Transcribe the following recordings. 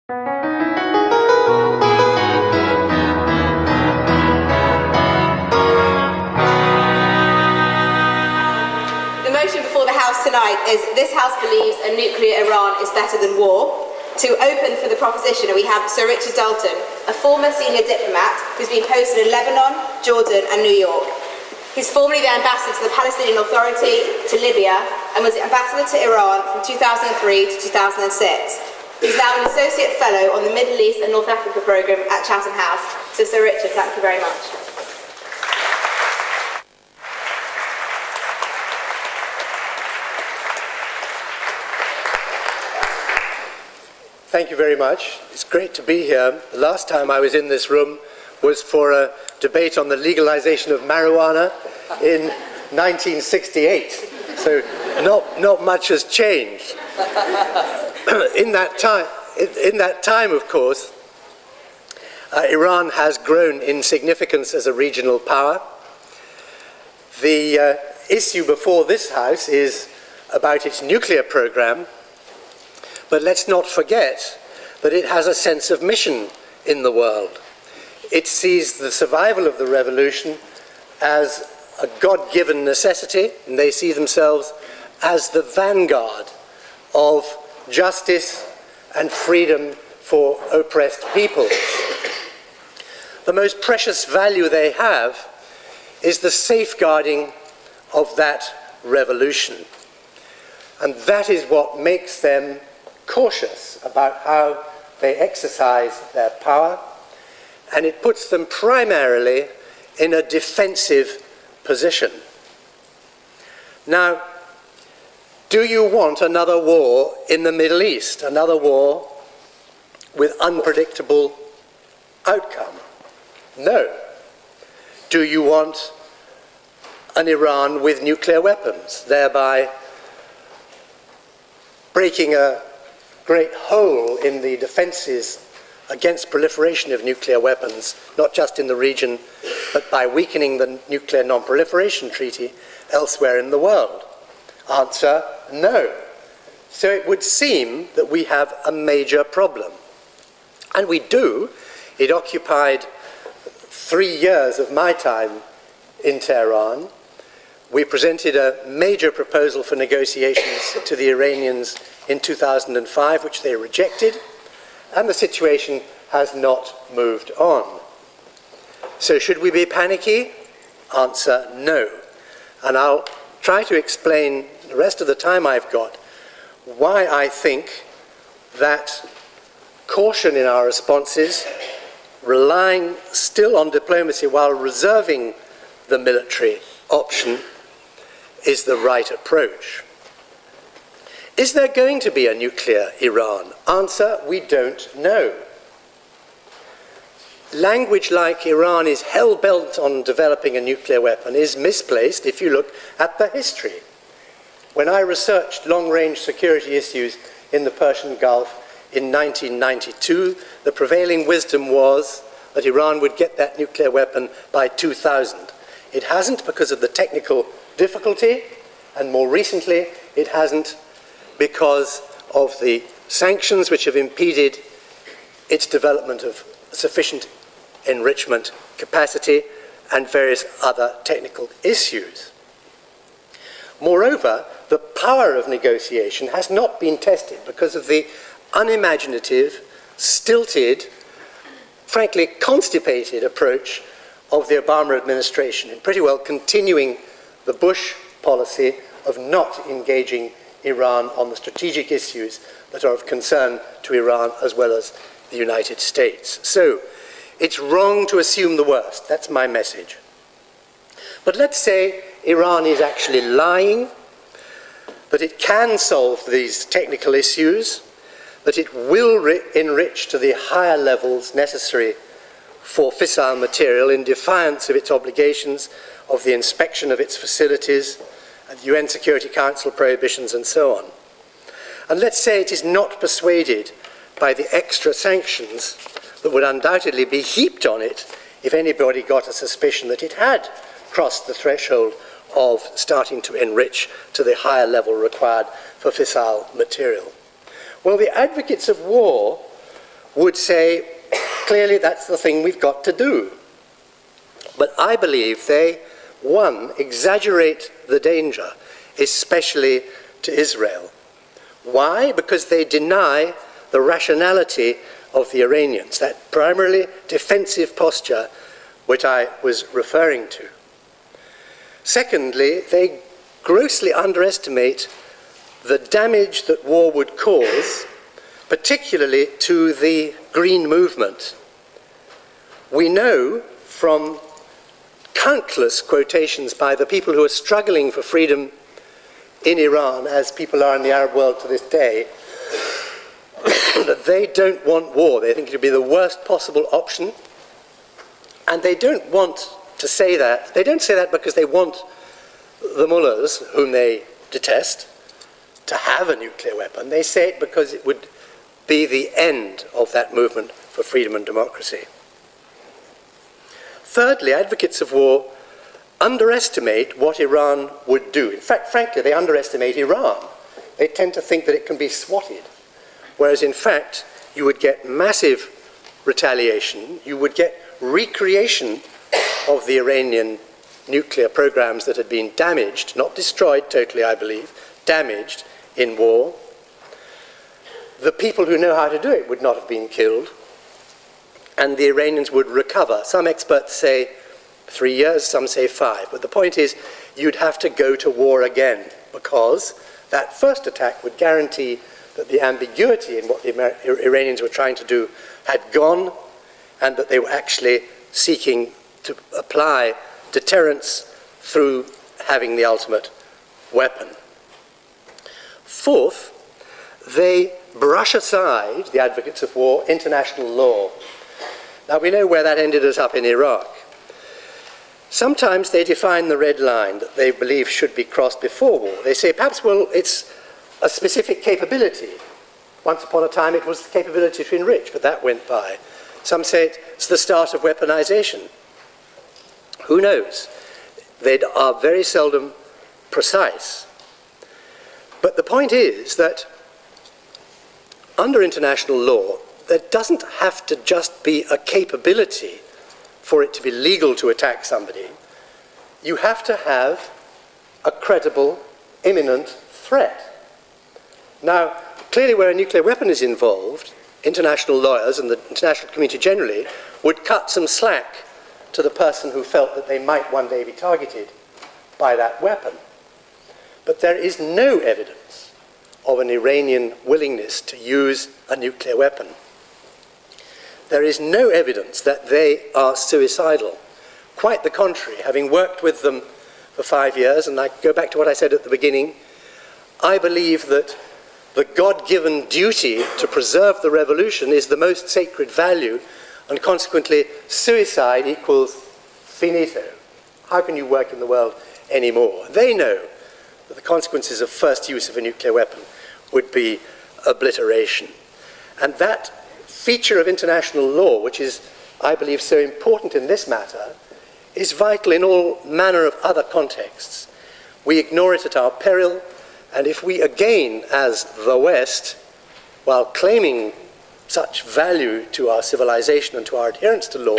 The motion before the House tonight is this House believes a nuclear Iran is better than war. To open for the proposition, we have Sir Richard Dalton, a former senior diplomat who's been posted in Lebanon, Jordan and New York. He's formerly the ambassador to the Palestinian Authority, to Libya, and was the ambassador to Iran from 2003 to 2006. He's now an associate fellow on the Middle East and North Africa programme at Chatham House. So Sir Richard, thank you very much. Thank you very much. It's great to be here. The last time I was in this room was for a debate on the legalization of marijuana in 1968. So not much has changed. In that time, of course, Iran has grown in significance as a regional power. The issue before this House is about its nuclear program. But let's not forget that it has a sense of mission in the world. It sees the survival of the revolution as a God-given necessity, and they see themselves as the vanguard of justice and freedom for oppressed peoples. The most precious value they have is the safeguarding of that revolution. And that is what makes them cautious about how they exercise their power, and it puts them primarily in a defensive position. Now, do you want another war in the Middle East, another war with unpredictable outcome? No. Do you want an Iran with nuclear weapons, thereby breaking a great hole in the defenses against proliferation of nuclear weapons, not just in the region, but by weakening the Nuclear Non-Proliferation Treaty elsewhere in the world? Answer, no. So it would seem that we have a major problem. And we do. It occupied 3 years of my time in Tehran. We presented a major proposal for negotiations to the Iranians in 2005, which they rejected, and the situation has not moved on. So should we be panicky? Answer, no. And I'll try to explain the rest of the time I've got why I think that caution in our responses, relying still on diplomacy while reserving the military option, is the right approach. Is there going to be a nuclear Iran? Answer, we don't know. Language like Iran is hell-bent on developing a nuclear weapon is misplaced if you look at the history. When I researched long-range security issues in the Persian Gulf in 1992, the prevailing wisdom was that Iran would get that nuclear weapon by 2000. It hasn't because of the technical difficulty, and more recently, it hasn't because of the sanctions which have impeded its development of sufficient enrichment capacity and various other technical issues. Moreover, the power of negotiation has not been tested because of the unimaginative, stilted, frankly constipated approach of the Obama administration in pretty well continuing the Bush policy of not engaging Iran on the strategic issues that are of concern to Iran as well as the United States. So it's wrong to assume the worst. That's my message. But let's say Iran is actually lying, that it can solve these technical issues, that it will enrich to the higher levels necessary for fissile material in defiance of its obligations of the inspection of its facilities, and UN Security Council prohibitions and so on. And let's say it is not persuaded by the extra sanctions that would undoubtedly be heaped on it if anybody got a suspicion that it had crossed the threshold of starting to enrich to the higher level required for fissile material. Well, the advocates of war would say, clearly that's the thing we've got to do. But I believe they, one, exaggerate the danger, especially to Israel. Why? Because they deny the rationality of the Iranians, that primarily defensive posture which I was referring to. Secondly, they grossly underestimate the damage that war would cause, particularly to the Green movement. We know from countless quotations by the people who are struggling for freedom in Iran, as people are in the Arab world to this day, that they don't want war. They think it would be the worst possible option. And they don't want to say that. They don't say that because they want the mullahs, whom they detest, to have a nuclear weapon. They say it because it would be the end of that movement for freedom and democracy. Thirdly, advocates of war underestimate what Iran would do. In fact, frankly, they underestimate Iran. They tend to think that it can be swatted, whereas in fact, you would get massive retaliation, you would get recreation of the Iranian nuclear programs that had been damaged, not destroyed totally, I believe, damaged in war. The people who know how to do it would not have been killed, and the Iranians would recover. Some experts say 3 years, some say 5. But the point is, you'd have to go to war again, because that first attack would guarantee that the ambiguity in what the Iranians were trying to do had gone, and that they were actually seeking to apply deterrence through having the ultimate weapon. Fourth, they brush aside, the advocates of war, international law. Now, we know where that ended us up in Iraq. Sometimes they define the red line that they believe should be crossed before war. They say, perhaps, well, it's a specific capability. Once upon a time, it was the capability to enrich, but that went by. Some say it's the start of weaponization. Who knows? They are very seldom precise. But the point is that under international law, there doesn't have to just be a capability for it to be legal to attack somebody. You have to have a credible, imminent threat. Now, clearly where a nuclear weapon is involved, international lawyers and the international community generally would cut some slack to the person who felt that they might one day be targeted by that weapon. But there is no evidence of an Iranian willingness to use a nuclear weapon. There is no evidence that they are suicidal. Quite the contrary. Having worked with them for 5 years, and I go back to what I said at the beginning, I believe that the God-given duty to preserve the revolution is the most sacred value, and consequently, suicide equals finito. How can you work in the world anymore? They know that the consequences of first use of a nuclear weapon would be obliteration. And that feature of international law, which is, I believe, so important in this matter, is vital in all manner of other contexts. We ignore it at our peril, and if we again, as the West, while claiming such value to our civilization and to our adherence to law,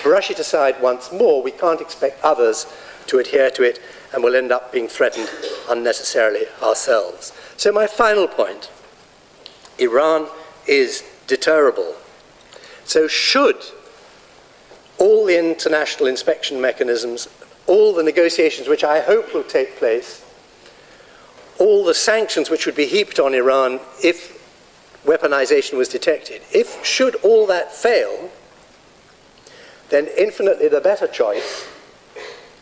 brush it aside once more, we can't expect others to adhere to it, and we'll end up being threatened unnecessarily ourselves. So my final point, Iran is deterrable. So should all the international inspection mechanisms, all the negotiations which I hope will take place, all the sanctions which would be heaped on Iran if weaponization was detected, should all that fail, then infinitely the better choice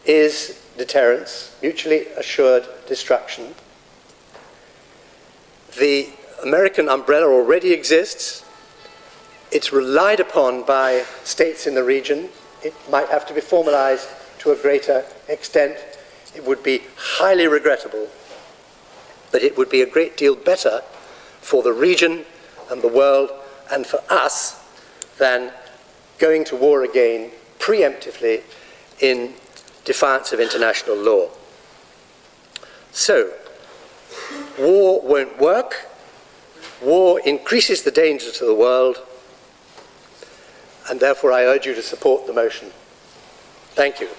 is deterrence, mutually assured destruction. The American umbrella already exists. It's relied upon by states in the region. It might have to be formalized to a greater extent. It would be highly regrettable, but it would be a great deal better for the region and the world and for us than going to war again preemptively in defiance of international law. So, war won't work. War increases the danger to the world. and therefore I urge you to support the motion. Thank you.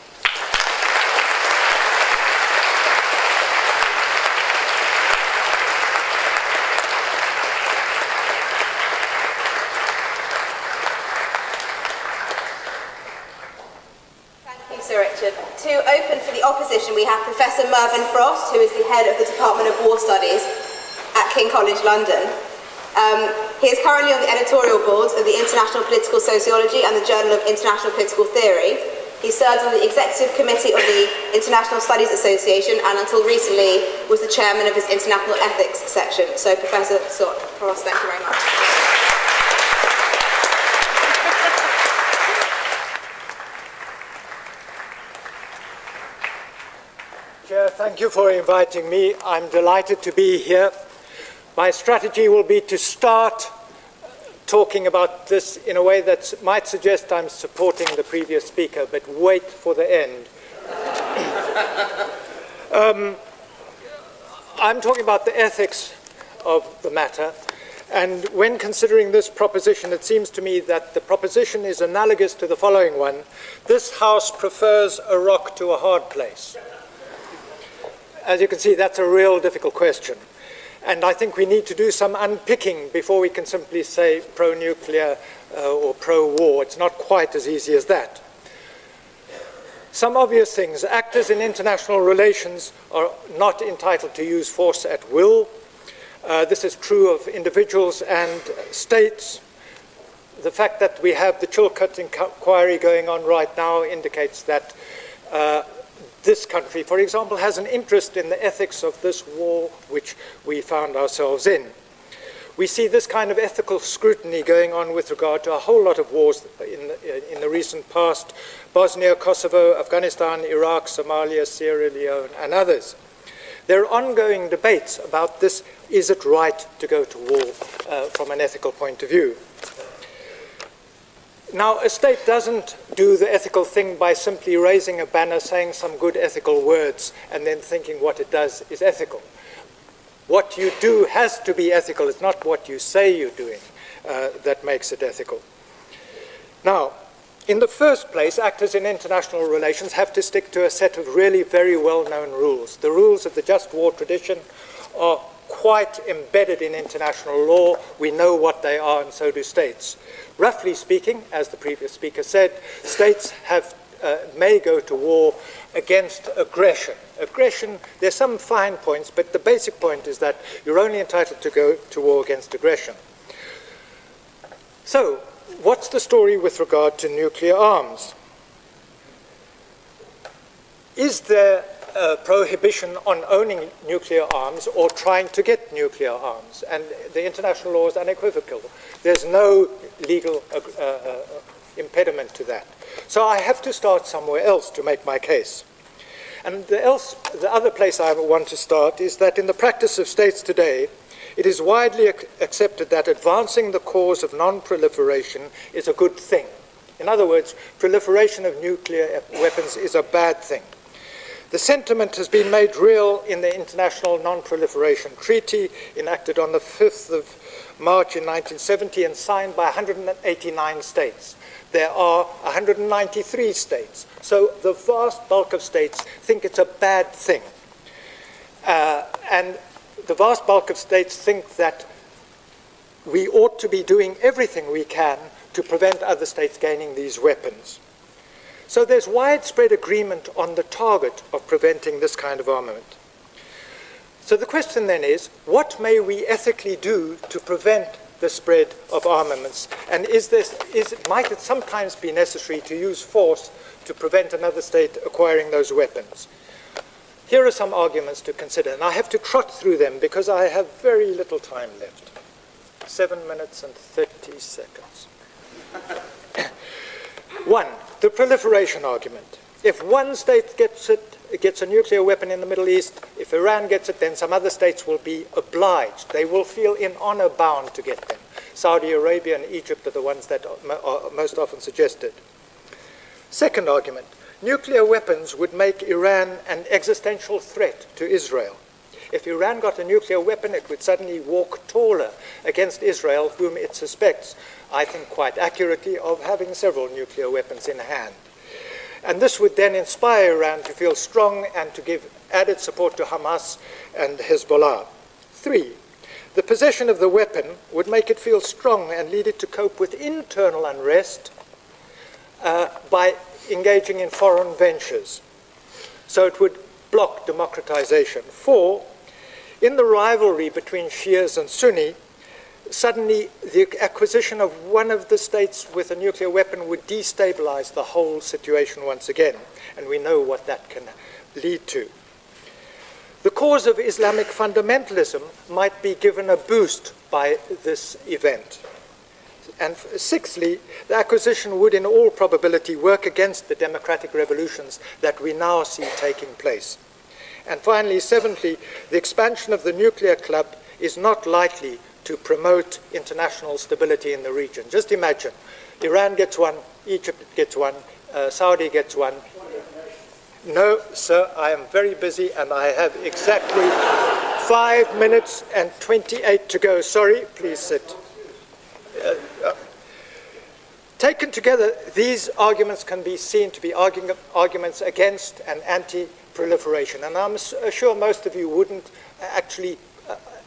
Sir Richard. To open for the opposition, we have Professor Mervyn Frost, who is the head of the Department of War Studies at King College London. He is currently on the editorial boards of the International Political Sociology and the Journal of International Political Theory. He serves on the executive committee of the International Studies Association and until recently was the chairman of his International Ethics section. So Professor Frost, thank you very much. Chair, thank you for inviting me. I'm delighted to be here. My strategy will be to start talking about this in a way that might suggest I'm supporting the previous speaker, but wait for the end. I'm talking about the ethics of the matter, and when considering this proposition, it seems to me that the proposition is analogous to the following one. This House prefers a rock to a hard place. As you can see, that's a real difficult question. And I think we need to do some unpicking before we can simply say pro-nuclear or pro-war. It's not quite as easy as that. Some obvious things. Actors in international relations are not entitled to use force at will. This is true of individuals and states. The fact that we have the Chilcot inquiry going on right now indicates that this country, for example, has an interest in the ethics of this war which we found ourselves in. We see this kind of ethical scrutiny going on with regard to a whole lot of wars in the recent past: Bosnia, Kosovo, Afghanistan, Iraq, Somalia, Sierra Leone, and others. There are ongoing debates about this. Is it right to go to war from an ethical point of view? Now, a state doesn't do the ethical thing by simply raising a banner, saying some good ethical words, and then thinking what it does is ethical. What you do has to be ethical. It's not what you say you're doing that makes it ethical. Now, in the first place, actors in international relations have to stick to a set of really very well-known rules. The rules of the just war tradition are quite embedded in international law. We know what they are, and so do states. Roughly speaking, as the previous speaker said, states may go to war against aggression. Aggression, there's some fine points, but the basic point is that you're only entitled to go to war against aggression. So, what's the story with regard to nuclear arms? Is there a prohibition on owning nuclear arms or trying to get nuclear arms? And the international law is unequivocal. There's no legal impediment to that. So I have to start somewhere else to make my case. And the other place I want to start is that in the practice of states today, it is widely accepted that advancing the cause of non-proliferation is a good thing. In other words, proliferation of nuclear weapons is a bad thing. The sentiment has been made real in the International Non-Proliferation Treaty, enacted on the 5th of March in 1970 and signed by 189 states. There are 193 states. So the vast bulk of states think it's a bad thing. And the vast bulk of states think that we ought to be doing everything we can to prevent other states gaining these weapons. So there's widespread agreement on the target of preventing this kind of armament. So the question then is, what may we ethically do to prevent the spread of armaments? And might it sometimes be necessary to use force to prevent another state acquiring those weapons? Here are some arguments to consider, and I have to trot through them because I have very little time left. 7 minutes and 30 seconds. One, the proliferation argument. If one state gets a nuclear weapon in the Middle East, if Iran gets it, then some other states will be obliged. They will feel in honor bound to get them. Saudi Arabia and Egypt are the ones that are most often suggested. Second argument, nuclear weapons would make Iran an existential threat to Israel. If Iran got a nuclear weapon, it would suddenly walk taller against Israel, whom it suspects, I think quite accurately, of having several nuclear weapons in hand. And this would then inspire Iran to feel strong and to give added support to Hamas and Hezbollah. 3, the possession of the weapon would make it feel strong and lead it to cope with internal unrest by engaging in foreign ventures. So it would block democratization. 4, in the rivalry between Shias and Sunni, suddenly the acquisition of one of the states with a nuclear weapon would destabilize the whole situation once again, and we know what that can lead to. The cause of Islamic fundamentalism might be given a boost by this event. And 6thly, the acquisition would in all probability work against the democratic revolutions that we now see taking place. And finally, 7thly, the expansion of the nuclear club is not likely to promote international stability in the region. Just imagine, Iran gets one, Egypt gets one, Saudi gets one. No, sir, I am very busy and I have exactly 5 minutes and 28 to go. Sorry, please sit. Taken together, these arguments can be seen to be arguments against and anti-proliferation. And I'm sure most of you wouldn't actually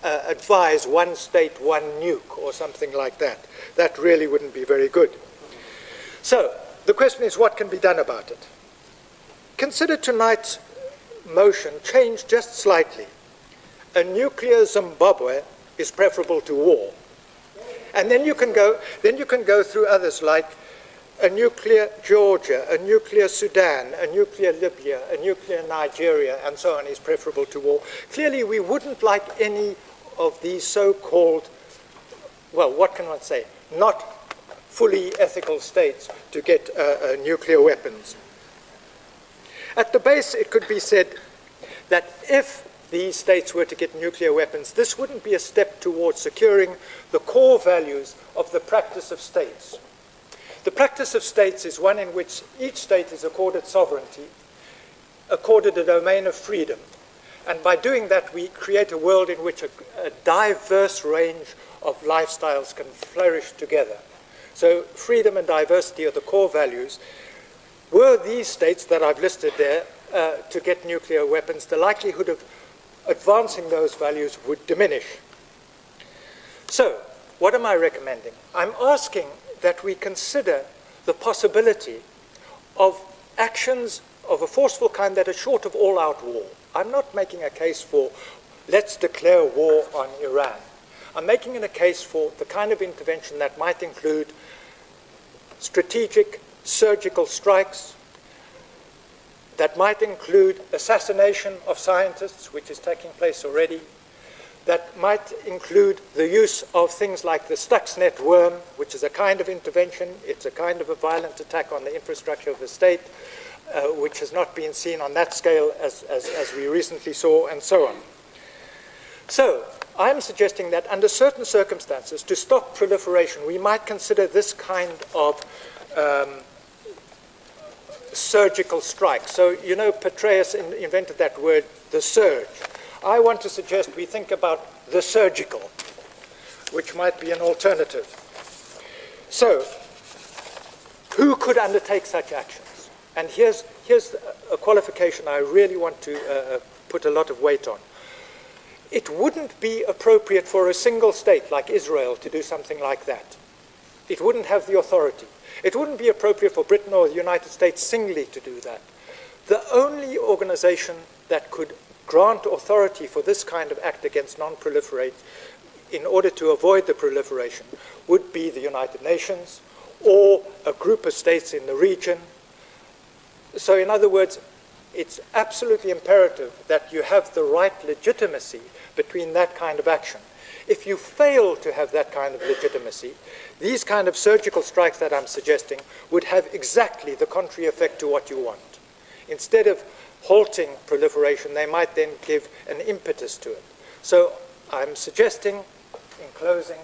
advise one state, one nuke, or something like that. That really wouldn't be very good. So, the question is, what can be done about it? Consider tonight's motion changed just slightly. A nuclear Zimbabwe is preferable to war. And then you can go through others like a nuclear Georgia, a nuclear Sudan, a nuclear Libya, a nuclear Nigeria, and so on is preferable to war. Clearly, we wouldn't like any of these so-called, well, what can one say, not fully ethical states to get nuclear weapons. At the base, it could be said that if these states were to get nuclear weapons, this wouldn't be a step towards securing the core values of the practice of states. The practice of states is one in which each state is accorded sovereignty, accorded a domain of freedom. And by doing that, we create a world in which a diverse range of lifestyles can flourish together. So freedom and diversity are the core values. Were these states that I've listed there to get nuclear weapons, the likelihood of advancing those values would diminish. So, what am I recommending? I'm asking that we consider the possibility of actions of a forceful kind that are short of all-out war. I'm not making a case for let's declare war on Iran. I'm making a case for the kind of intervention that might include strategic surgical strikes, that might include assassination of scientists, which is taking place already, that might include the use of things like the Stuxnet worm, which is a kind of intervention. It's a kind of a violent attack on the infrastructure of the state, which has not been seen on that scale as we recently saw, and so on. So, I'm suggesting that under certain circumstances, to stop proliferation, we might consider this kind of surgical strike. So, you know, Petraeus invented that word, the surge. I want to suggest we think about the surgical, which might be an alternative. So, who could undertake such actions? And here's a qualification I really want to put a lot of weight on. It wouldn't be appropriate for a single state like Israel to do something like that. It wouldn't have the authority. It wouldn't be appropriate for Britain or the United States singly to do that. The only organization that could grant authority for this kind of act against non-proliferate in order to avoid the proliferation would be the United Nations or a group of states in the region. So in other words, it's absolutely imperative that you have the right legitimacy between that kind of action. If you fail to have that kind of legitimacy, these kind of surgical strikes that I'm suggesting would have exactly the contrary effect to what you want. Instead of halting proliferation, they might then give an impetus to it. So I'm suggesting, in closing,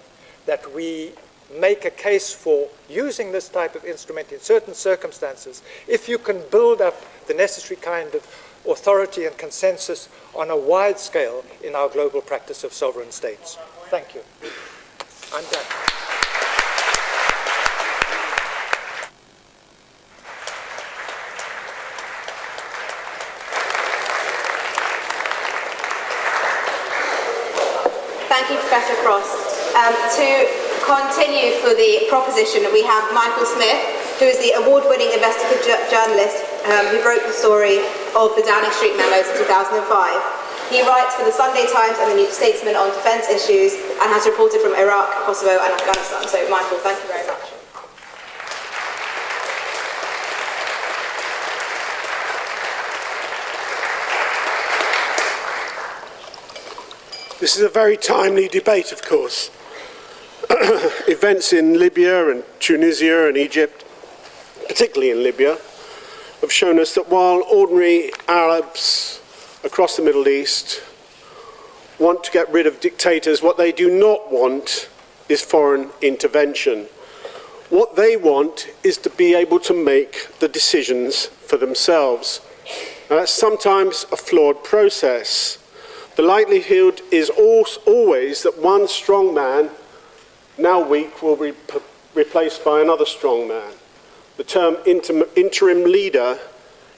that we make a case for using this type of instrument in certain circumstances if you can build up the necessary kind of authority and consensus on a wide scale in our global practice of sovereign states. Thank you. I'm done. Thank you, Professor Frost. To continue for the proposition, we have Michael Smith, who is the award-winning investigative journalist who wrote the story of the Downing Street memos in 2005. He writes for the Sunday Times and the New Statesman on defence issues and has reported from Iraq, Kosovo and Afghanistan. So, Michael, thank you very much. This is a very timely debate, of course. Events in Libya and Tunisia and Egypt, particularly in Libya, have shown us that while ordinary Arabs across the Middle East want to get rid of dictators, what they do not want is foreign intervention. What they want is to be able to make the decisions for themselves. Now, that's sometimes a flawed process. The likelihood is always that one strong man, now weak, will be replaced by another strong man. The term interim leader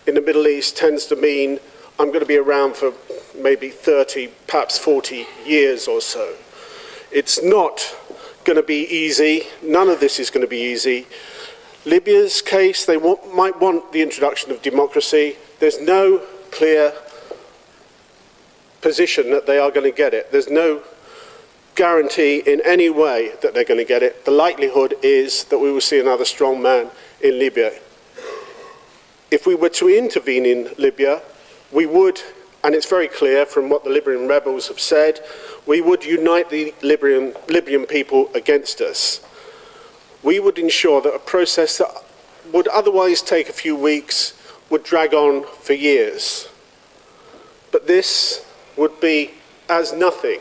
in the Middle East tends to mean I'm going to be around for maybe 30, perhaps 40 years or so. It's not going to be easy. None of this is going to be easy. Libya's case, they might want the introduction of democracy. There's no clear position that they are going to get it. There's no guarantee in any way that they're going to get it. The likelihood is that we will see another strong man in Libya. If we were to intervene in Libya, we would, and it's very clear from what the Libyan rebels have said, we would unite the Libyan people against us. We would ensure that a process that would otherwise take a few weeks would drag on for years. But this would be as nothing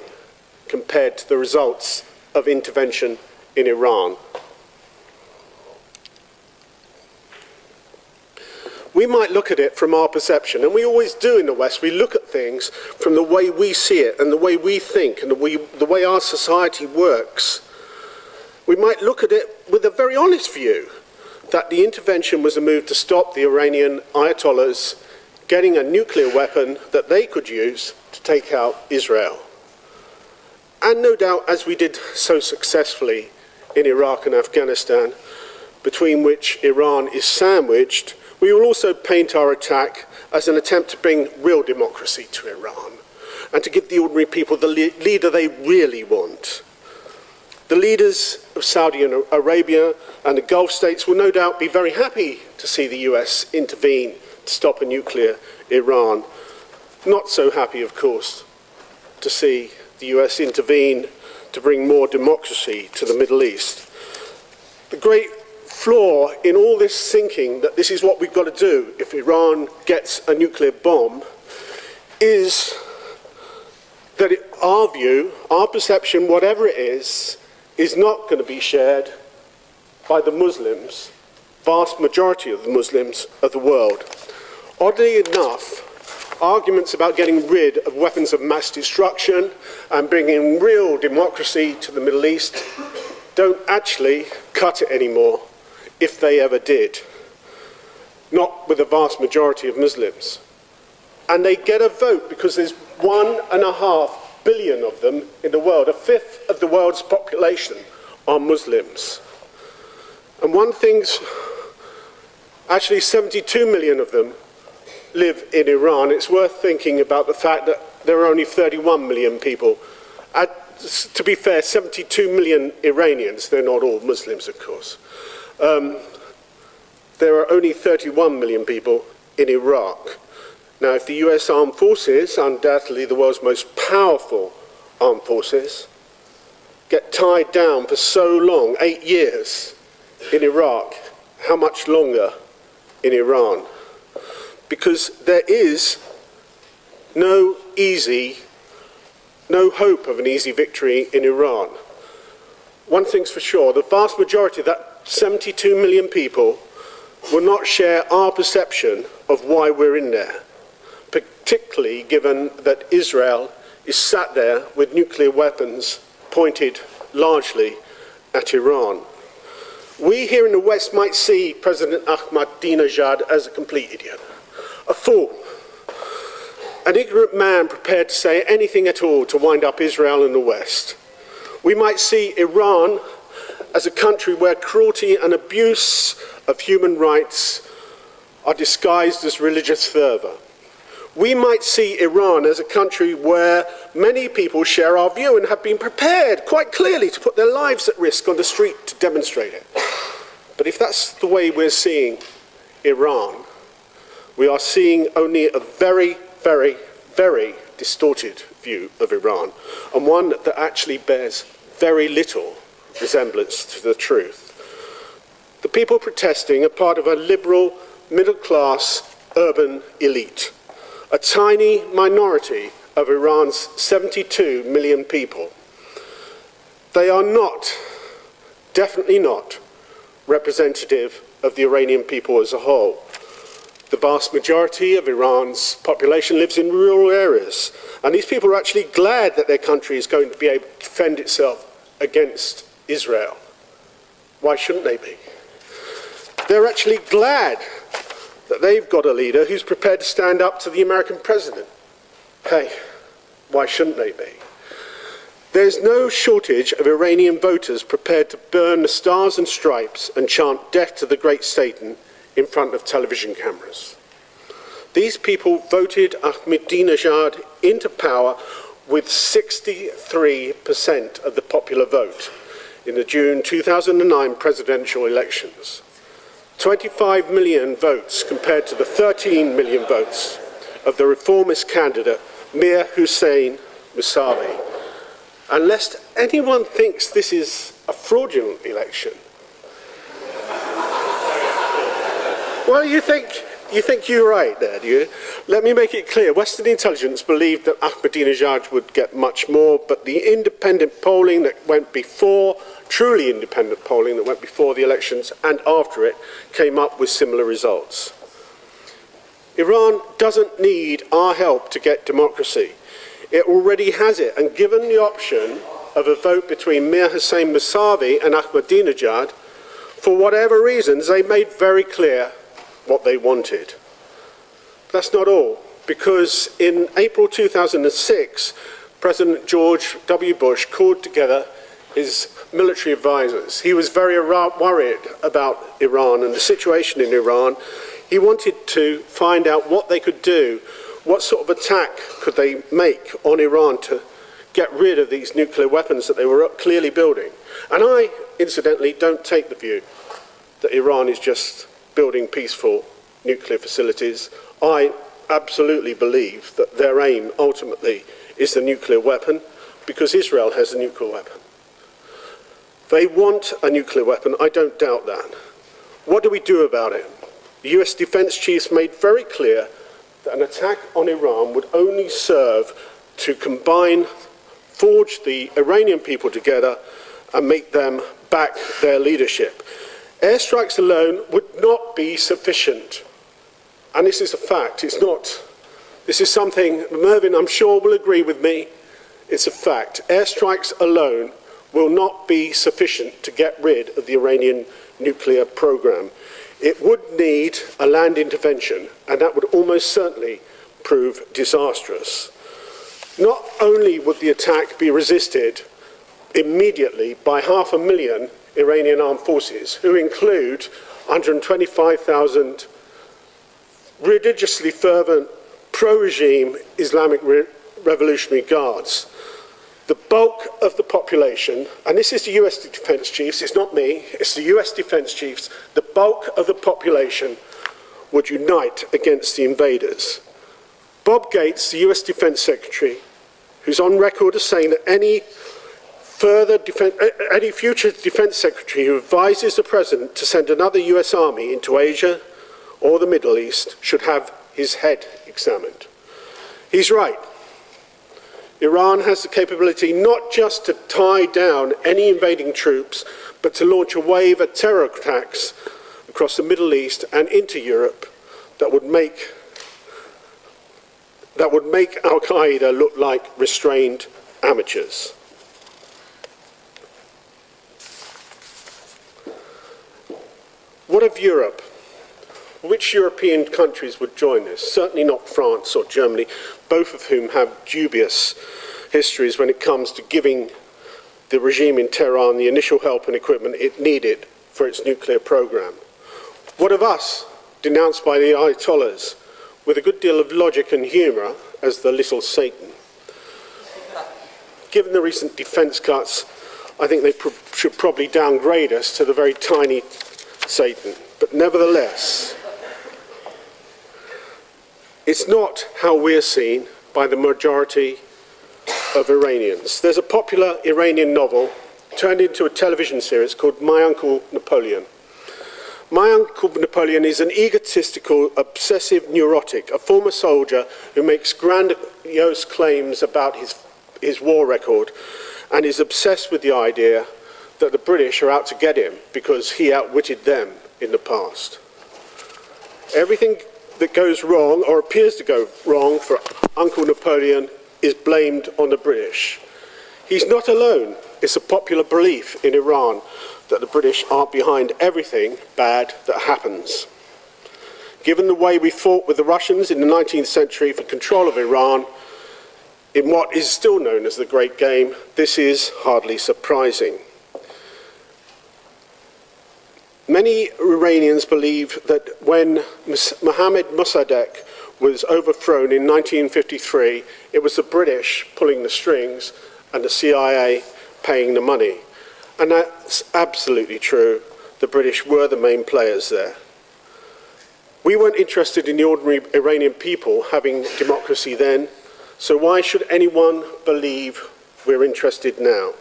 compared to the results of intervention in Iran. We might look at it from our perception, and we always do in the West. We look at things from the way we see it and the way we think and the way our society works. We might look at it with a very honest view that the intervention was a move to stop the Iranian Ayatollahs getting a nuclear weapon that they could use to take out Israel. And no doubt, as we did so successfully in Iraq and Afghanistan, between which Iran is sandwiched, we will also paint our attack as an attempt to bring real democracy to Iran and to give the ordinary people the leader they really want. The leaders of Saudi Arabia and the Gulf states will no doubt be very happy to see the US intervene to stop a nuclear Iran. Not so happy, of course, to see the US intervene to bring more democracy to the Middle East. The great flaw in all this thinking that this is what we've got to do if Iran gets a nuclear bomb is that our view, our perception, whatever it is not going to be shared by the Muslims, vast majority of the Muslims of the world. Oddly enough, arguments about getting rid of weapons of mass destruction and bringing real democracy to the Middle East don't actually cut it anymore, if they ever did. Not with the vast majority of Muslims. And they get a vote because there's 1.5 billion of them in the world. A fifth of the world's population are Muslims. And one thing's, actually 72 million of them live in Iran. It's worth thinking about the fact that there are only 31 million people. To be fair, 72 million Iranians, they're not all Muslims, of course. There are only 31 million people in Iraq. Now, if the US Armed Forces, undoubtedly the world's most powerful armed forces, get tied down for so long, 8 years in Iraq, how much longer in Iran? Because there is no hope of an easy victory in Iran. One thing's for sure, the vast majority of that 72 million people will not share our perception of why we're in there. particularly given that Israel is sat there with nuclear weapons pointed largely at Iran. We here in the West might see President Ahmadinejad as a complete idiot, a fool, an ignorant man prepared to say anything at all to wind up Israel and the West. We might see Iran as a country where cruelty and abuse of human rights are disguised as religious fervour. We might see Iran as a country where many people share our view and have been prepared quite clearly to put their lives at risk on the street to demonstrate it. But if that's the way we're seeing Iran, we are seeing only a very, very, very distorted view of Iran, and one that actually bears very little resemblance to the truth. The people protesting are part of a liberal, middle-class, urban elite, a tiny minority of Iran's 72 million people. They are not, definitely not, representative of the Iranian people as a whole. The vast majority of Iran's population lives in rural areas, and these people are actually glad that their country is going to be able to defend itself against Israel. Why shouldn't they be? They're actually glad that they've got a leader who's prepared to stand up to the American president. Hey, why shouldn't they be? There's no shortage of Iranian voters prepared to burn the stars and stripes and chant death to the great Satan in front of television cameras. These people voted Ahmadinejad into power with 63% of the popular vote in the June 2009 presidential elections. 25 million votes compared to the 13 million votes of the reformist candidate Mir Hossein Mousavi. Unless anyone thinks this is a fraudulent election. Well, you think you're right there, do you? Let me make it clear. Western intelligence believed that Ahmadinejad would get much more, but the independent polling that went before, truly independent polling that went before the elections and after it, came up with similar results. Iran doesn't need our help to get democracy. It already has it, and given the option of a vote between Mir Hossein Mousavi and Ahmadinejad, for whatever reasons, they made very clear what they wanted. But that's not all, because in April 2006, President George W. Bush called together his military advisors. He was very worried about Iran and the situation in Iran. He wanted to find out what they could do, what sort of attack could they make on Iran to get rid of these nuclear weapons that they were clearly building. And I, incidentally, don't take the view that Iran is just building peaceful nuclear facilities. I absolutely believe that their aim, ultimately, is the nuclear weapon, because Israel has a nuclear weapon. They want a nuclear weapon, I don't doubt that. What do we do about it? The US defense chiefs made very clear that an attack on Iran would only serve to combine, forge the Iranian people together and make them back their leadership. Airstrikes alone would not be sufficient. And this is a fact, it's not. This is something, Mervyn, I'm sure will agree with me, it's a fact. Airstrikes alone will not be sufficient to get rid of the Iranian nuclear program. It would need a land intervention, and that would almost certainly prove disastrous. Not only would the attack be resisted immediately by 500,000 Iranian armed forces, who include 125,000 religiously fervent pro-regime Islamic Revolutionary Guards. The bulk of the population, and this is the US defense chiefs, it's not me, it's the US defense chiefs, the bulk of the population would unite against the invaders. Bob Gates, the US defense secretary, who's on record as saying that any future defense secretary who advises the president to send another US army into Asia or the Middle East should have his head examined. He's right. Iran has the capability not just to tie down any invading troops, but to launch a wave of terror attacks across the Middle East and into Europe that would make that would make Al-Qaeda look like restrained amateurs. What of Europe? Which European countries would join this? Certainly not France or Germany, both of whom have dubious histories when it comes to giving the regime in Tehran the initial help and equipment it needed for its nuclear program. What of us, denounced by the Ayatollahs, with a good deal of logic and humour as the little Satan? Given the recent defence cuts, I think they should probably downgrade us to the very tiny Satan. But nevertheless, it's not how we're seen by the majority of Iranians. There's a popular Iranian novel turned into a television series called My Uncle Napoleon. My Uncle Napoleon is an egotistical, obsessive neurotic, a former soldier who makes grandiose claims about his war record and is obsessed with the idea that the British are out to get him because he outwitted them in the past. Everything that goes wrong or appears to go wrong for Uncle Napoleon is blamed on the British. He's not alone. It's a popular belief in Iran that the British are behind everything bad that happens. Given the way we fought with the Russians in the 19th century for control of Iran, in what is still known as the Great Game, this is hardly surprising. Many Iranians believe that when Mohammad Mossadegh was overthrown in 1953, it was the British pulling the strings and the CIA paying the money. And that's absolutely true. The British were the main players there. We weren't interested in the ordinary Iranian people having democracy then, so why should anyone believe we're interested now?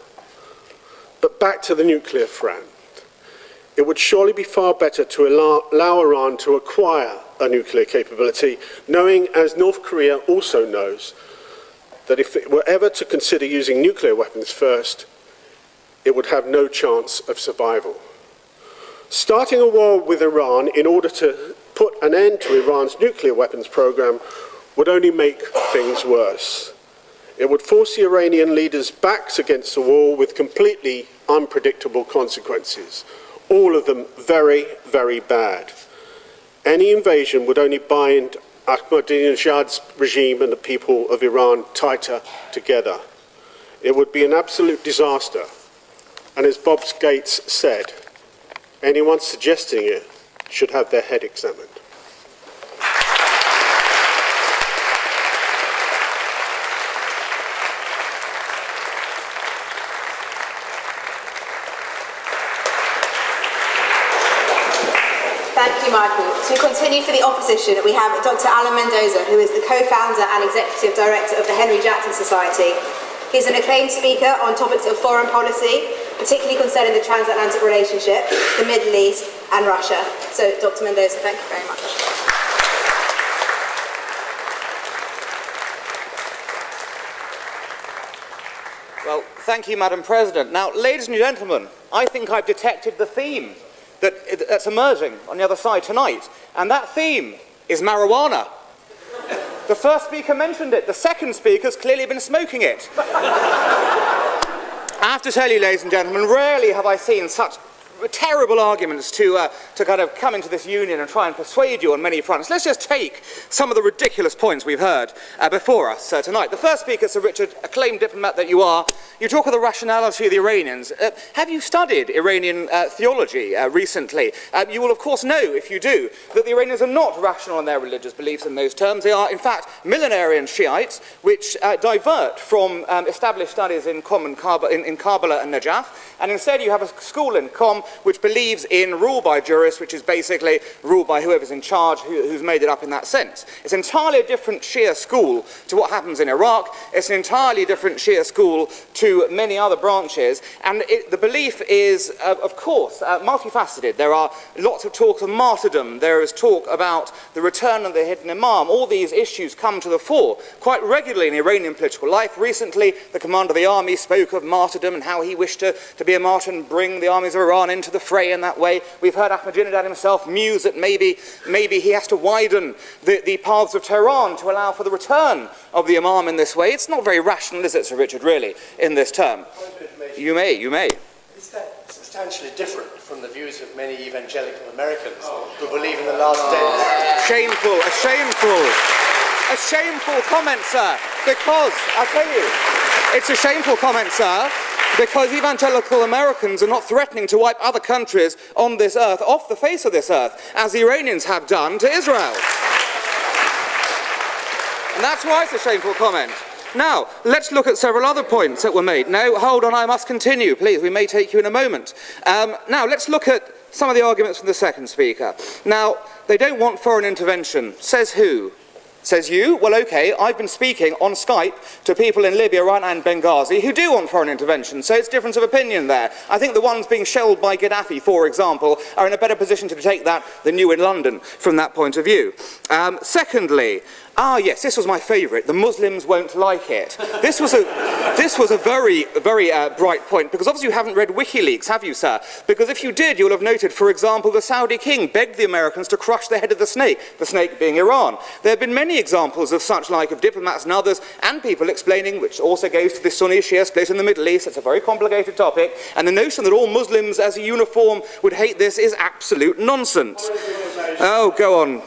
But back to the nuclear front. It would surely be far better to allow Iran to acquire a nuclear capability, knowing, as North Korea also knows, that if it were ever to consider using nuclear weapons first, it would have no chance of survival. Starting a war with Iran in order to put an end to Iran's nuclear weapons program would only make things worse. It would force the Iranian leaders' backs against the wall with completely unpredictable consequences, all of them very, very bad. Any invasion would only bind Ahmadinejad's regime and the people of Iran tighter together. It would be an absolute disaster. And as Bob Gates said, anyone suggesting it should have their head examined. Thank you, Michael. To continue for the opposition, we have Dr. Alan Mendoza, who is the co-founder and executive director of the Henry Jackson Society. He's an acclaimed speaker on topics of foreign policy, particularly concerning the transatlantic relationship, the Middle East, and Russia. So, Dr. Mendoza, thank you very much. Well, thank you, Madam President. Now, ladies and gentlemen, I think I've detected the theme that's emerging on the other side tonight, and that theme is marijuana. The first speaker mentioned it. The second speaker's clearly been smoking it. I have to tell you, ladies and gentlemen, rarely have I seen such terrible arguments to kind of come into this union and try and persuade you on many fronts. Let's just take some of the ridiculous points we've heard before us tonight. The first speaker, Sir Richard, acclaimed diplomat that you are, you talk of the rationality of the Iranians. Have you studied Iranian theology recently? You will, of course, know, if you do, that the Iranians are not rational in their religious beliefs in most terms. They are, in fact, millenarian Shiites, which divert from established studies in Qom and Karbala and Najaf, and instead you have a school in Qom which believes in rule by jurists, which is basically rule by whoever's in charge, who's made it up in that sense. It's entirely a different Shia school to what happens in Iraq. It's an entirely different Shia school to many other branches. And the belief is, of course, multifaceted. There are lots of talk of martyrdom. There is talk about the return of the hidden imam. All these issues come to the fore quite regularly in Iranian political life. Recently, the commander of the army spoke of martyrdom and how he wished to be a martyr and bring the armies of Iran in into the fray in that way. We've heard Ahmadinejad himself muse that maybe he has to widen the paths of Tehran to allow for the return of the Imam in this way. It's not very rational, is it, Sir Richard, really, in this term? You may. Is that substantially different from the views of many evangelical Americans who believe in the last days? A shameful comment, sir, because, I'll tell you, it's a shameful comment, sir, because evangelical Americans are not threatening to wipe other countries on this earth off the face of this earth, as the Iranians have done to Israel. And that's why it's a shameful comment. Now, let's look at several other points that were made. No, hold on, I must continue, please. We may take you in a moment. Now, let's look at some of the arguments from the second speaker. Now, they don't want foreign intervention. Says who? Says you? Well, okay, I've been speaking on Skype to people in Libya, Iran and Benghazi who do want foreign intervention, so it's difference of opinion there. I think the ones being shelled by Gaddafi, for example, are in a better position to take that than you in London from that point of view. Secondly, yes, this was my favourite. The Muslims won't like it. This was a very bright point, because obviously you haven't read WikiLeaks, have you, sir? Because if you did, you'll have noted, for example, the Saudi king begged the Americans to crush the head of the snake being Iran. There have been many examples of such like of diplomats and others, and people explaining, which also goes to the Sunni-Shia split in the Middle East. It's a very complicated topic, and the notion that all Muslims as a uniform would hate this is absolute nonsense. Oh, go on.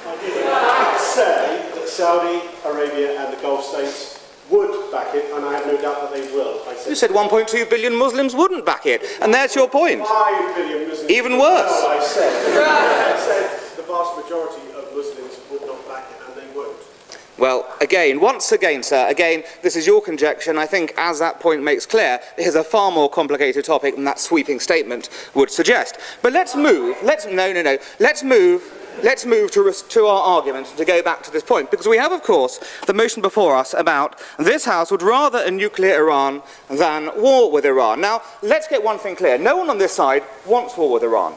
I say that Saudi Arabia and the Gulf states would back it, and I have no doubt that they will. You said 1.2 billion Muslims wouldn't back it, and there's your point. 5 billion Muslims. Even worse. No, I said the vast majority of Muslims would not back it, and they won't. Well, once again, sir, this is your conjecture, and I think, as that point makes clear, it is a far more complicated topic than that sweeping statement would suggest. But let's move to our argument, to go back to this point, because we have, of course, the motion before us about this House would rather a nuclear Iran than war with Iran. Now, let's get one thing clear. No one on this side wants war with Iran.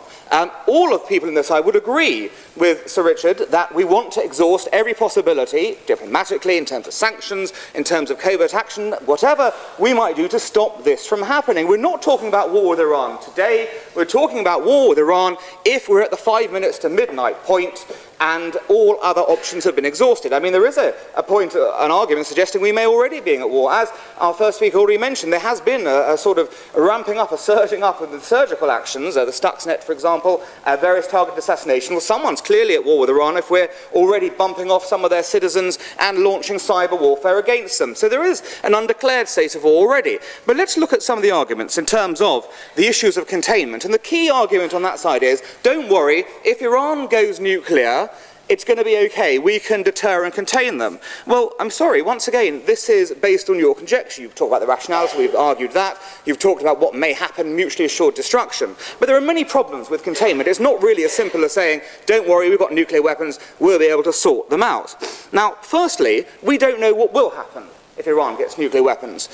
All of the people on this side would agree with Sir Richard that we want to exhaust every possibility, diplomatically, in terms of sanctions, in terms of covert action, whatever we might do to stop this from happening. We're not talking about war with Iran today. We're talking about war with Iran if we're at the 5 minutes to midnight point and all other options have been exhausted. I mean, there is an argument suggesting we may already be at war. As our first speaker already mentioned, there has been a sort of ramping up, a surging up of the surgical actions, the Stuxnet, for example, various targeted assassinations. Well, someone's clearly at war with Iran if we're already bumping off some of their citizens and launching cyber warfare against them. So there is an undeclared state of war already. But let's look at some of the arguments in terms of the issues of containment. And the key argument on that side is, don't worry, if Iran goes nuclear, it's going to be okay, we can deter and contain them. Well, I'm sorry, once again, this is based on your conjecture. You've talked about the rationales, we've argued that. You've talked about what may happen, mutually assured destruction. But there are many problems with containment. It's not really as simple as saying, don't worry, we've got nuclear weapons, we'll be able to sort them out. Now, firstly, we don't know what will happen if Iran gets nuclear weapons.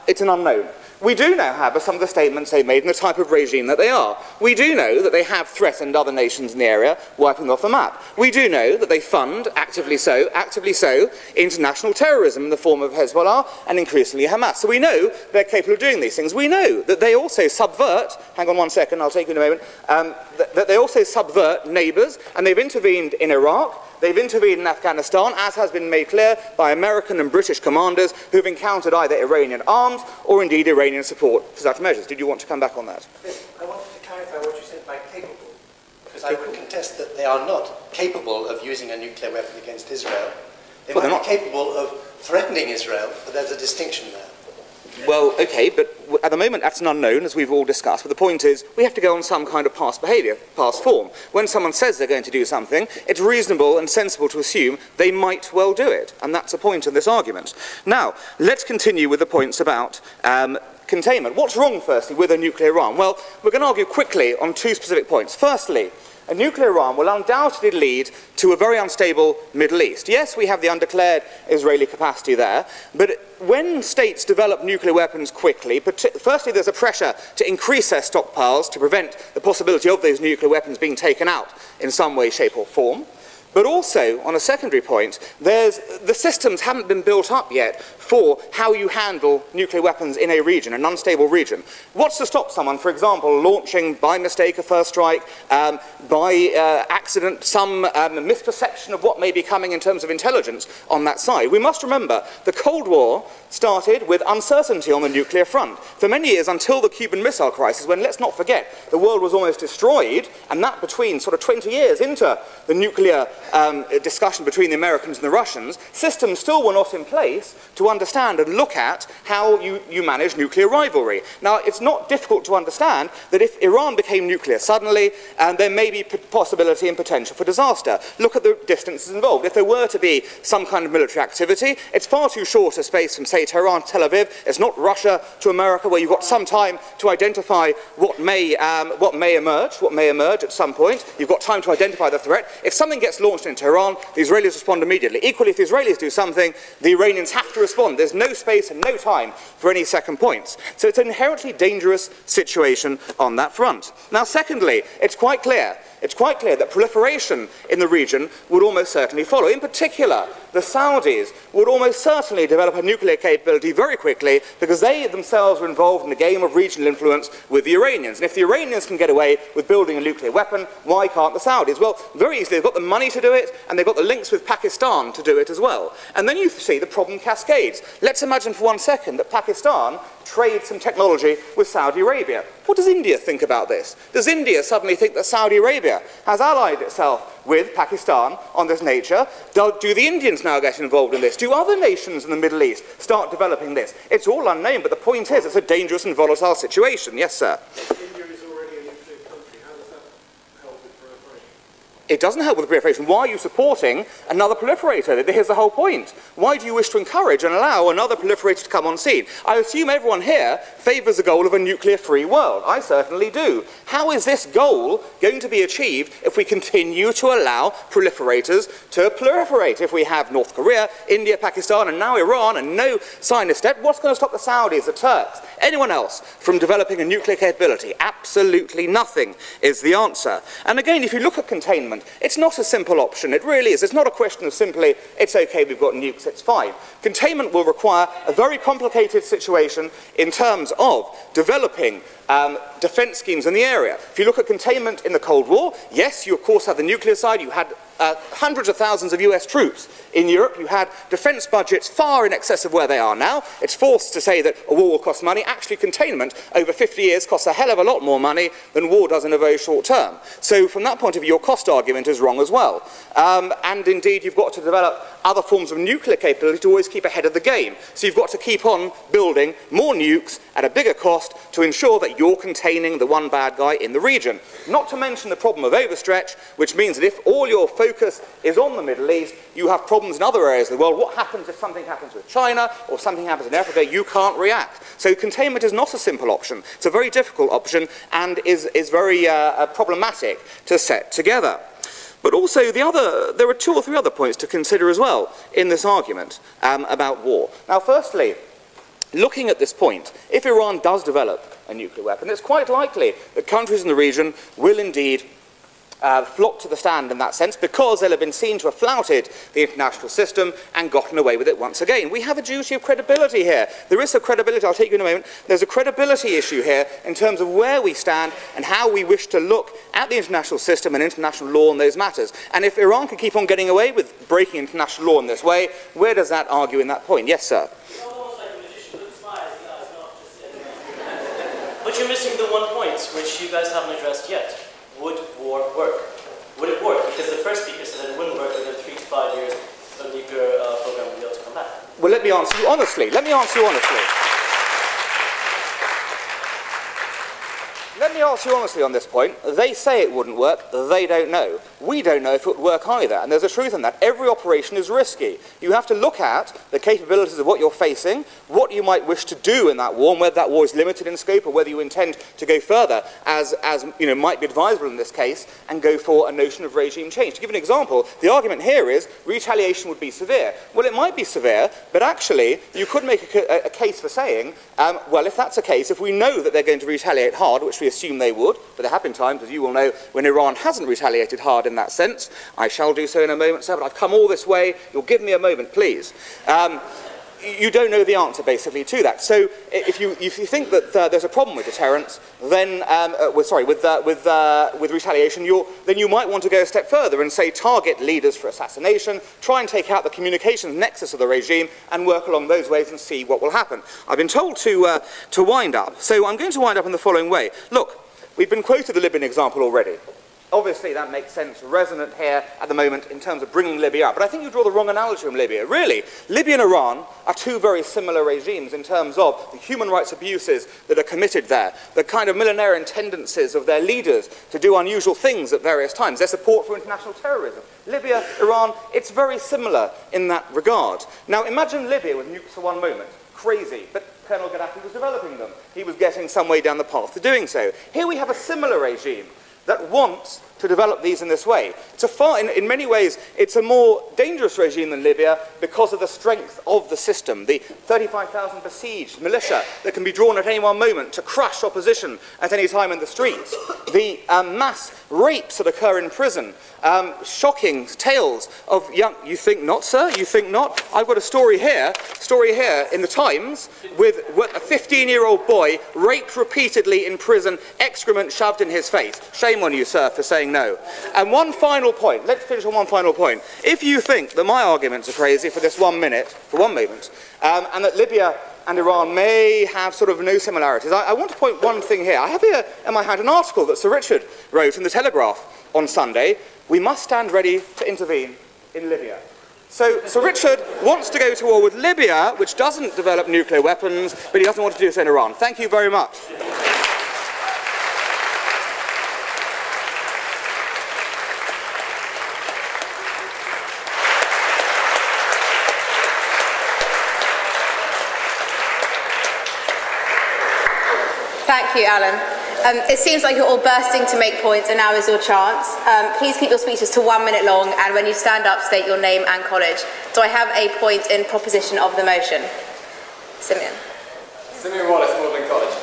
It's an unknown. We do now have some of the statements they've made and the type of regime that they are. We do know that they have threatened other nations in the area, wiping off the map. We do know that they fund, actively so, international terrorism in the form of Hezbollah and increasingly Hamas. So we know they're capable of doing these things. We know that they also subvert, hang on one second, I'll take you in a moment, that they also subvert neighbours, and they've intervened in Iraq. They've intervened in Afghanistan, as has been made clear by American and British commanders who've encountered either Iranian arms or indeed Iranian support for such measures. Did you want to come back on that? I wanted to clarify what you said by capable, because I would contest that they are not capable of using a nuclear weapon against Israel. They might be capable of threatening Israel, but there's a distinction there. Well, okay, but at the moment that's an unknown, as we've all discussed. But the point is, we have to go on some kind of past behaviour, past form. When someone says they're going to do something, it's reasonable and sensible to assume they might well do it. And that's the point of this argument. Now, let's continue with the points about containment. What's wrong, firstly, with a nuclear Iran? Well, we're going to argue quickly on two specific points. Firstly, a nuclear Iran will undoubtedly lead to a very unstable Middle East. Yes, we have the undeclared Israeli capacity there, but when states develop nuclear weapons quickly, firstly there's a pressure to increase their stockpiles to prevent the possibility of those nuclear weapons being taken out in some way, shape or form. But also, on a secondary point, the systems haven't been built up yet for how you handle nuclear weapons in a region, an unstable region. What's to stop someone, for example, launching by mistake a first strike, by accident, some misperception of what may be coming in terms of intelligence on that side? We must remember the Cold War started with uncertainty on the nuclear front. For many years, until the Cuban Missile Crisis, when, let's not forget, the world was almost destroyed, and that between sort of 20 years into the nuclear discussion between the Americans and the Russians, systems still were not in place to understand and look at how you manage nuclear rivalry. Now, it's not difficult to understand that if Iran became nuclear suddenly, there may be possibility and potential for disaster. Look at the distances involved. If there were to be some kind of military activity, it's far too short a space from, say, Tehran to Tel Aviv. It's not Russia to America, where you've got some time to identify what may emerge at some point. You've got time to identify the threat. If something gets launched in Tehran, the Israelis respond immediately. Equally, if the Israelis do something, the Iranians have to respond. There's no space and no time for any second points. So it's an inherently dangerous situation on that front. Now, secondly, it's quite clear that proliferation in the region would almost certainly follow. In particular, the Saudis would almost certainly develop a nuclear capability very quickly because they themselves were involved in a game of regional influence with the Iranians. And if the Iranians can get away with building a nuclear weapon, why can't the Saudis? Well, very easily. They've got the money to do it, and they've got the links with Pakistan to do it as well. And then you see the problem cascades. Let's imagine for 1 second that Pakistan trades some technology with Saudi Arabia. What does India think about this? Does India suddenly think that Saudi Arabia has allied itself with Pakistan on this nature? Do the Indians now get involved in this? Do other nations in the Middle East start developing this? It's all unnamed, but the point is it's a dangerous and volatile situation. Yes, sir? India is already a nuclear country. How does that help with proliferation? It doesn't help with proliferation. Why are you supporting another proliferator? Here's the whole point. Why do you wish to encourage and allow another proliferator to come on scene? I assume everyone here favours the goal of a nuclear-free world. I certainly do. How is this goal going to be achieved if we continue to allow proliferators to proliferate? If we have North Korea, India, Pakistan, and now Iran, and no sign of step, what's going to stop the Saudis, the Turks, anyone else from developing a nuclear capability? Absolutely nothing is the answer. And again, if you look at containment, it's not a simple option. It really is. It's not a question of simply, it's okay, we've got nukes, it's fine. Containment will require a very complicated situation in terms of developing defence schemes in the area. If you look at containment in the Cold War, yes, you of course had the nuclear side, you had hundreds of thousands of US troops in Europe, you had defence budgets far in excess of where they are now. It's false to say that a war will cost money. Actually, containment over 50 years costs a hell of a lot more money than war does in a very short term. So from that point of view, your cost argument is wrong as well. And indeed, you've got to develop other forms of nuclear capability to always keep ahead of the game. So you've got to keep on building more nukes at a bigger cost to ensure that you're containing the one bad guy in the region. Not to mention the problem of overstretch, which means that if all your focus is on the Middle East, you have problems in other areas of the world. What happens if something happens with China or something happens in Africa? You can't react. So containment is not a simple option. It's a very difficult option and is very problematic to set together. But also, there are 2 or 3 other points to consider as well in this argument about war. Now, firstly, looking at this point, if Iran does develop a nuclear weapon, it's quite likely that countries in the region will indeed flock to the stand in that sense because they'll have been seen to have flouted the international system and gotten away with it once again. We have a duty of credibility here. There is a credibility, I'll take you in a moment, there's a credibility issue here in terms of where we stand and how we wish to look at the international system and international law on those matters. And if Iran can keep on getting away with breaking international law in this way, where does that argue in that point? Yes, sir? But you're missing the one point which you guys haven't addressed yet. Would war work? Would it work? Because the first speaker said it wouldn't work within 3 to 5 years the nuclear program would be able to come back. Well, let me answer you honestly. Let me answer you honestly on this point. They say it wouldn't work. They don't know. We don't know if it would work either. And there's a truth in that. Every operation is risky. You have to look at the capabilities of what you're facing, what you might wish to do in that war, and whether that war is limited in scope or whether you intend to go further, as might be advisable in this case, and go for a notion of regime change. To give an example, the argument here is retaliation would be severe. Well, it might be severe, but actually you could make a case for saying, well, if that's the case, if we know that they're going to retaliate hard, which we assume assume they would, but there have been times, as you will know, when Iran hasn't retaliated hard in that sense. I shall do so in a moment, sir, but I've come all this way. You'll give me a moment, please. You don't know the answer, basically, to that. So if you think that there's a problem with deterrence, then, with retaliation, then you might want to go a step further and say target leaders for assassination, try and take out the communications nexus of the regime, and work along those ways and see what will happen. I've been told to wind up, so I'm going to wind up in the following way. Look, we've been quoted the Libyan example already. Obviously, that makes sense, resonant here at the moment in terms of bringing Libya up. But I think you draw the wrong analogy from Libya. Really, Libya and Iran are two very similar regimes in terms of the human rights abuses that are committed there, the kind of millenarian tendencies of their leaders to do unusual things at various times, their support for international terrorism. Libya, Iran, it's very similar in that regard. Now, imagine Libya with nukes for one moment. Crazy, but Colonel Gaddafi was developing them. He was getting some way down the path to doing so. Here we have a similar regime that wants to develop these in this way. In many ways, it's a more dangerous regime than Libya because of the strength of the system, the 35,000 besieged militia that can be drawn at any one moment to crush opposition at any time in the streets, the mass rapes that occur in prison, shocking tales of young... You think not, sir? You think not? I've got a story here in the Times with a 15-year-old boy raped repeatedly in prison, excrement shoved in his face. Shame on you, sir, for saying no. And one final point. Let's finish on one final point. If you think that my arguments are crazy for this 1 minute, for one moment, and that Libya and Iran may have sort of no similarities, I want to point one thing here. I have here in my hand an article that Sir Richard wrote in the Telegraph on Sunday. We must stand ready to intervene in Libya. So Sir Richard wants to go to war with Libya, which doesn't develop nuclear weapons, but he doesn't want to do so in Iran. Thank you very much. Thank you, Alan. It seems like you're all bursting to make points, and now is your chance. Please keep your speeches to 1 minute long, and when you stand up, state your name and college. Do I have a point in proposition of the motion? Simeon. Simeon Wallace, Magdalen College.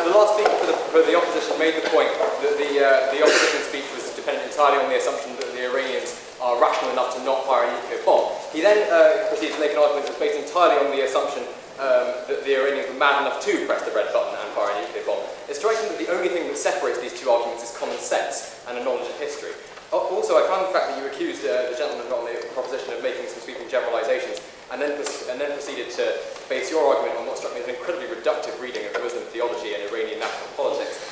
The last speaker for the opposition made the point that the opposition speech was dependent entirely on the assumption that the Iranians are rational enough to not fire a nuclear bomb. He then proceeded to make an argument that was based entirely on the assumption that the Iranians were mad enough to press the red button and fire a nuclear bomb. It's striking that the only thing that separates these two arguments is common sense and a knowledge of history. Also, I found the fact that you accused the gentleman on the proposition of making some sweeping generalisations and then proceeded to base your argument on what struck me as an incredibly reductive reading of Muslim theology and Iranian national politics.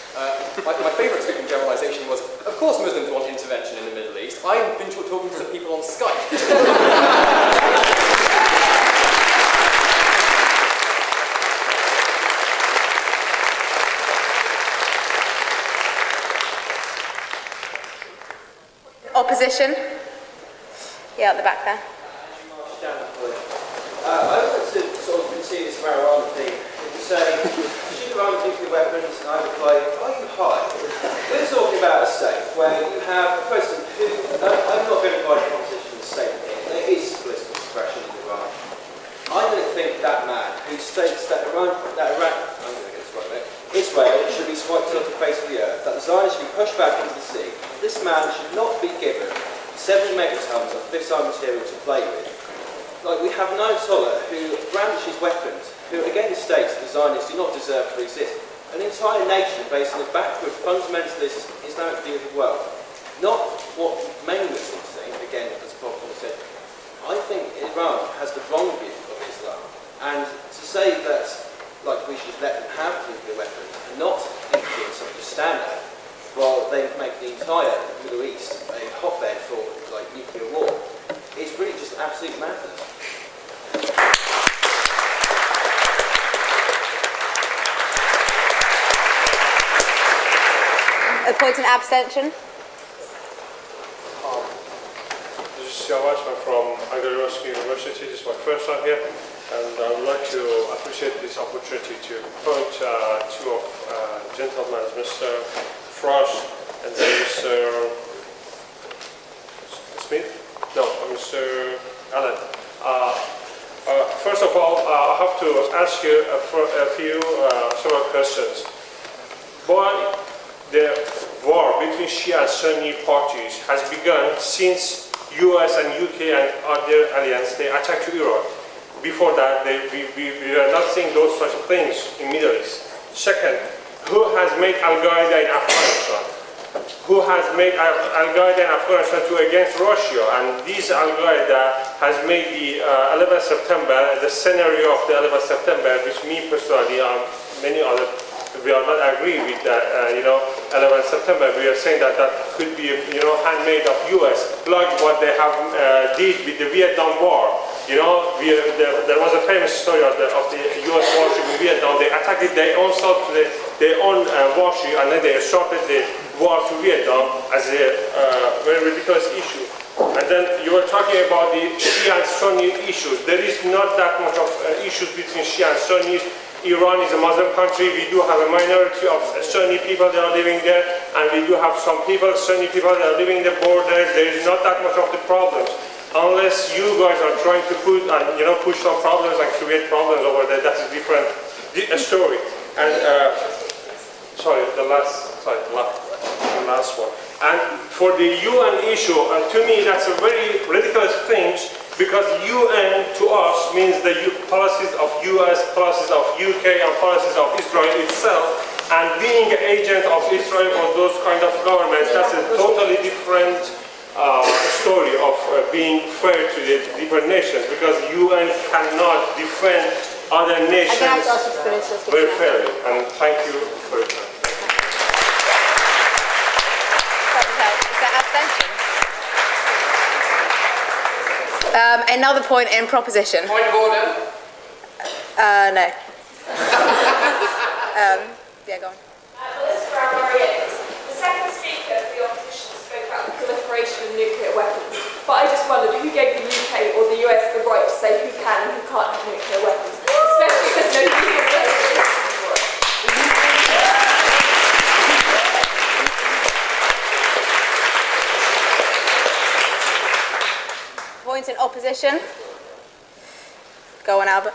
My favourite sweeping generalisation was, of course Muslims want intervention in the Middle East. I've been talking to some people on Skype. Opposition? Yeah, at the back there. I would like to sort of concede this marijuana thing and say, should Iran nuclear weapons? And I reply, are you high? We're talking about a state where you have a president who, I'm not going to provide a proposition statement here, there is political suppression in Iran. I don't think that man who states that Iraq, I'm going to get this right, Israel should be swiped off the face of the earth, that the Zionists should be pushed back into the sea. This man should not be given 70 megatons of fissile material to play with. Like, we have an Ayatollah who brandishes weapons, who again states that the Zionists do not deserve to exist. An entire nation based on a backward, fundamentalist Islamic view of the world. Not what many Muslims think, again, as Prophet said. I think Iran has the wrong view of Islam. And to say that, like, we should let them have nuclear weapons and not intervene such a standard, while they make the entire Middle East a hotbed for, like, nuclear war, it's really just absolute madness. A point in abstention? This is Siavash. I'm from Agro-University. This is my first time here, and I would like to appreciate this opportunity to point two of gentlemen, Mr. Frost and then Mr. Smith? No, Mr. Allen. First of all, I have to ask you a few several questions. Why the war between Shia and Sunni parties has begun since US and UK and other alliance, they attacked Iraq. Before that, we were not seeing those such things in Middle East. Second, who has made Al-Qaeda in Afghanistan? Who has made Al-Qaeda in Afghanistan to against Russia? And this Al-Qaeda has made the 11th September, the scenario of the 11th September, which me personally and many other, we are not agree with that, 11th September. We are saying that that could be, handmade of US, like what they have did with the Vietnam War. There was a famous story of the US warship in Vietnam. They attacked it, their own self, their own warship, and then they started the war to Vietnam as a very ridiculous issue. And then you were talking about the Shia and Sunni issues. There is not that much of issues between Shia and Sunnis. Iran is a Muslim country. We do have a minority of Sunni people that are living there, and we do have some people, Sunni people, that are living in the borders. There is not that much of the problems. Unless you guys are trying to push some problems and create problems over there, that's a different story. And the last one. And for the UN issue, to me that's a very ridiculous thing, because UN to us means the policies of US, policies of UK, and policies of Israel itself. And being an agent of Israel or those kind of governments, that's a totally different story of being fair to the different nations, because UN cannot defend other nations very fairly. And thank you for your time. Is that abstention? Another point in proposition. Point of order. No. Yeah, go on. The second speaker for the opposition spoke about the proliferation of nuclear weapons, but I just wondered who gave the UK or the US the right to say who can and who can't have nuclear weapons, especially because no nuclear weapons. Point in opposition. Go on, Albert.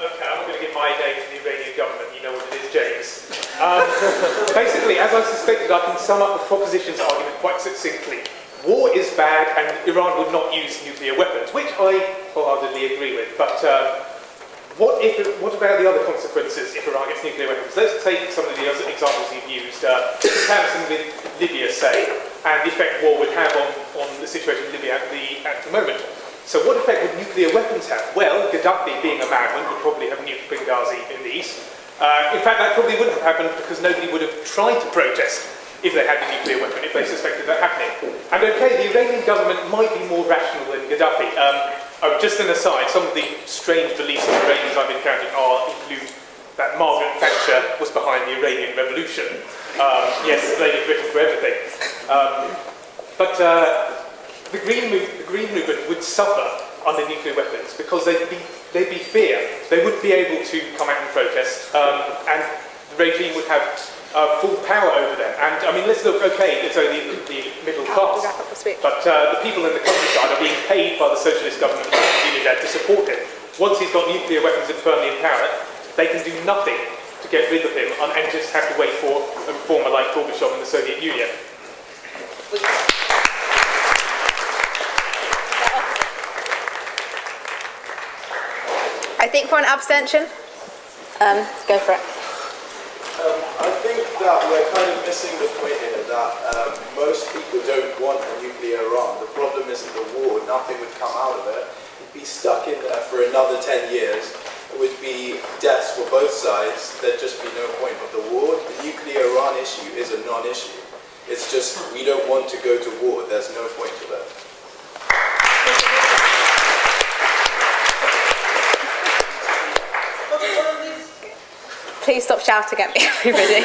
Okay, I'm not going to give my day to the Iranian government. You know what it is, James. Basically, as I suspected, I can sum up the proposition's argument quite succinctly. War is bad, and Iran would not use nuclear weapons, which I wholeheartedly agree with. But what about the other consequences if Iran gets nuclear weapons? Let's take some of the other examples you've used. Comparison with Libya, say, and the effect war would have on the situation in Libya at the moment. So what effect would nuclear weapons have? Well, Gaddafi, being a madman, would probably have nuked Benghazi in the east. In fact, that probably wouldn't have happened because nobody would have tried to protest if they had the nuclear weapon, if they suspected that happening. And okay, the Iranian government might be more rational than Gaddafi. Just an aside, some of the strange beliefs of Iranians I've encountered include that Margaret Thatcher was behind the Iranian Revolution. Yes, blaming Britain for everything. But the Green Movement would suffer under nuclear weapons because there'd be fear. They wouldn't be able to come out and protest, and the regime would have full power over them. And I mean, let's look, okay, it's only the middle class, but the people in the countryside are being paid by the socialist government of Unidad to support him. Once he's got nuclear weapons and firmly in power, they can do nothing to get rid of him and just have to wait for a reformer like Gorbachev in the Soviet Union. I think for an abstention. Go for it. I think that we're kind of missing the point here that most people don't want a nuclear Iran. The problem isn't the war, nothing would come out of it. It'd be stuck in there for another 10 years. It would be deaths for both sides. There'd just be no point of the war. The nuclear Iran issue is a non-issue. It's just we don't want to go to war. There's no point to that. Please stop shouting at me, everybody.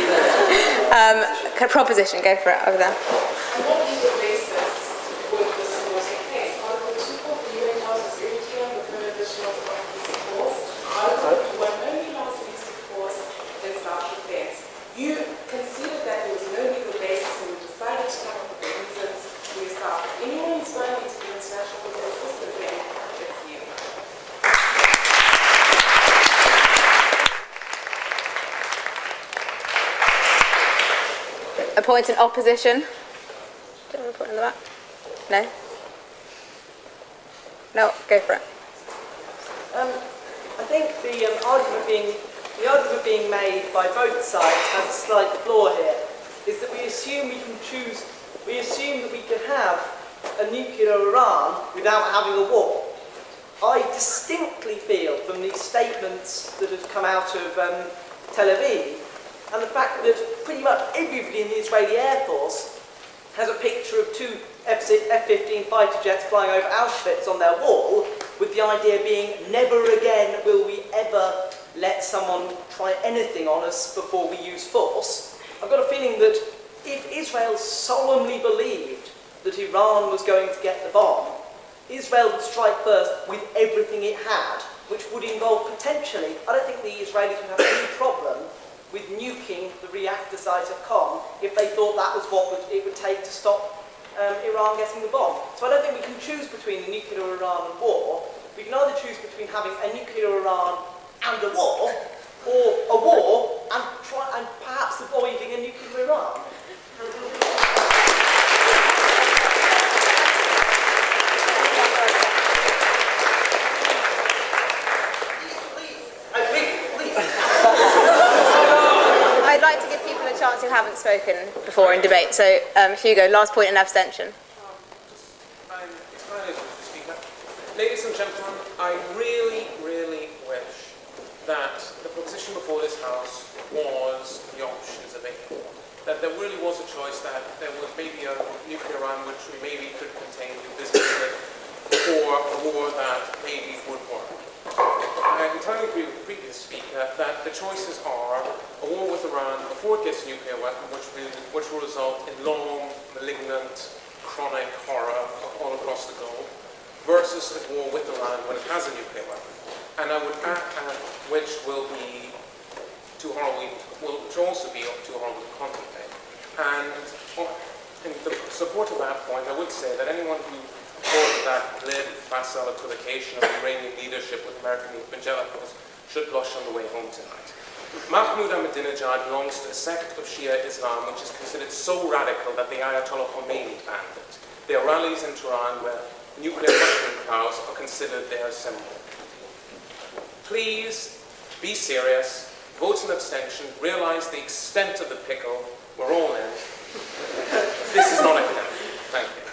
Proposition, go for it, over there. On what legal basis would this law take place? Article 2 of the UN House Security on the prohibition of use of force. Article 1 only allows the use of force in self-defense. You considered that there was no legal basis and you decided to come up with the reasons for yourself. If anyone is violating the international legal system, then it's you. point in opposition? Do you want to point in the back? No? No, go for it. I think the argument being made by both sides has a slight flaw here, is that we assume that we can have a nuclear Iran without having a war. I distinctly feel from these statements that have come out of Tel Aviv, and the fact that pretty much everybody in the Israeli Air Force has a picture of two F-15 fighter jets flying over Auschwitz on their wall, with the idea being, never again will we ever let someone try anything on us before we use force. I've got a feeling that if Israel solemnly believed that Iran was going to get the bomb, Israel would strike first with everything it had, which would involve potentially, I don't think the Israelis would have any problem with nuking the reactor site of Qom if they thought that was what it would take to stop Iran getting the bomb. So I don't think we can choose between the nuclear Iran and war. We can either choose between having a nuclear Iran and a war, or a war and perhaps avoiding a nuclear Iran. I'd like to give people a chance who haven't spoken before in debate. So, Hugo, last point in abstention. Ladies and gentlemen, I really, really wish that the proposition before this House was the options available. That there really was a choice, that there was maybe a nuclear Iran which we maybe could contain the business with, or a war that maybe would work. I entirely agree with the previous speaker that the choices are a war with Iran before it gets a nuclear weapon, which will result in long, malignant, chronic horror all across the globe, versus a war with Iran when it has a nuclear weapon. And I would add, which will be too horrible, which will also be too horrible to contemplate. And in the support of that point, I would say that anyone who supports that glib, facile equivocation of Iranian leadership with American evangelicals should blush on the way home tonight. Mahmoud Ahmadinejad belongs to a sect of Shia Islam which is considered so radical that the Ayatollah Khomeini banned it. There are rallies in Tehran where nuclear mushroom clouds are considered their symbol. Please be serious, vote in abstention, realize the extent of the pickle we're all in. This is not academic. Thank you.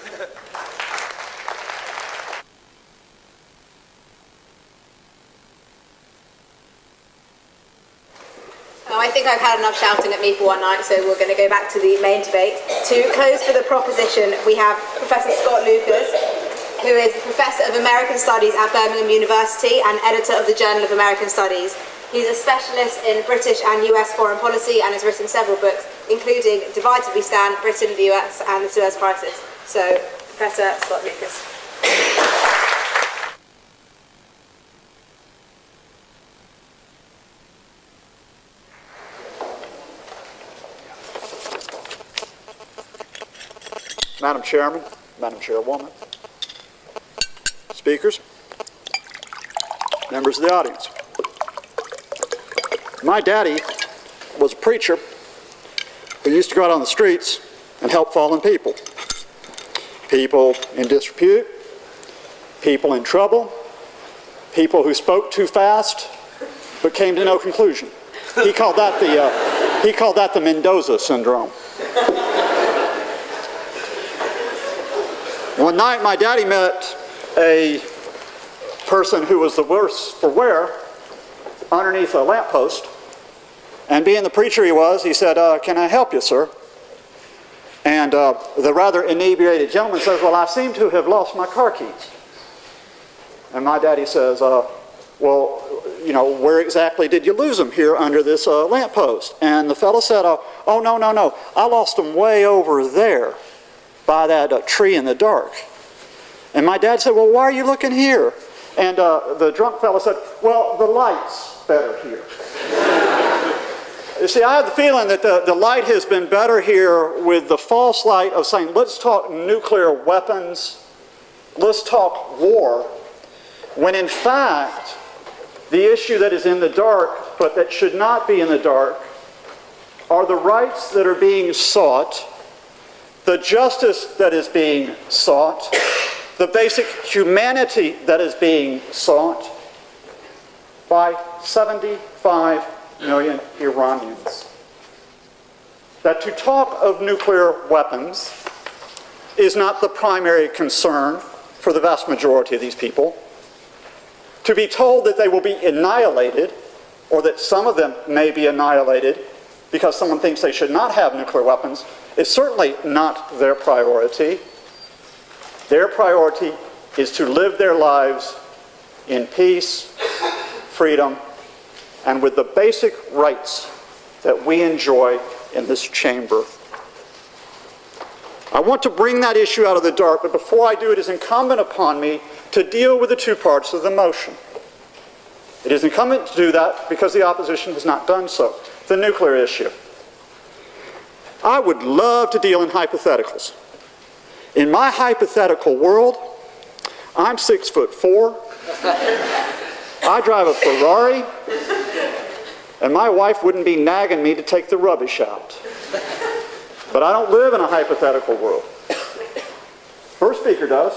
I think I've had enough shouting at me for one night, so we're going to go back to the main debate. To close for the proposition, we have Professor Scott Lucas, who is Professor of American Studies at Birmingham University and editor of the Journal of American Studies. He's a specialist in British and US foreign policy and has written several books, including Divided We Stand, Britain, the US and the Suez Crisis. So, Professor Scott Lucas. Madam Chairman, Madam Chairwoman, speakers, members of the audience. My daddy was a preacher who used to go out on the streets and help fallen people. People in disrepute, people in trouble, people who spoke too fast but came to no conclusion. He called that the Mendoza syndrome. One night, my daddy met a person who was the worse for wear underneath a lamppost. And being the preacher he was, he said, "Can I help you, sir?" And the rather inebriated gentleman says, "Well, I seem to have lost my car keys." And my daddy says, "Well, you know, where exactly did you lose them? Here under this lamppost?" And the fellow said, "Oh, no. I lost them way over there by that tree in the dark." And my dad said, "Well, why are you looking here?" And the drunk fellow said, "Well, the light's better here." You see, I have the feeling that the light has been better here with the false light of saying, let's talk nuclear weapons, let's talk war, when in fact, the issue that is in the dark, but that should not be in the dark, are the rights that are being sought, the justice that is being sought, the basic humanity that is being sought by 75 million Iranians. That to talk of nuclear weapons is not the primary concern for the vast majority of these people. To be told that they will be annihilated, or that some of them may be annihilated because someone thinks they should not have nuclear weapons, is certainly not their priority. Their priority is to live their lives in peace, freedom, and with the basic rights that we enjoy in this chamber. I want to bring that issue out of the dark, but before I do, it is incumbent upon me to deal with the two parts of the motion. It is incumbent to do that because the opposition has not done so. The nuclear issue. I would love to deal in hypotheticals. In my hypothetical world, I'm 6'4". I drive a Ferrari, and my wife wouldn't be nagging me to take the rubbish out. But I don't live in a hypothetical world. First speaker does.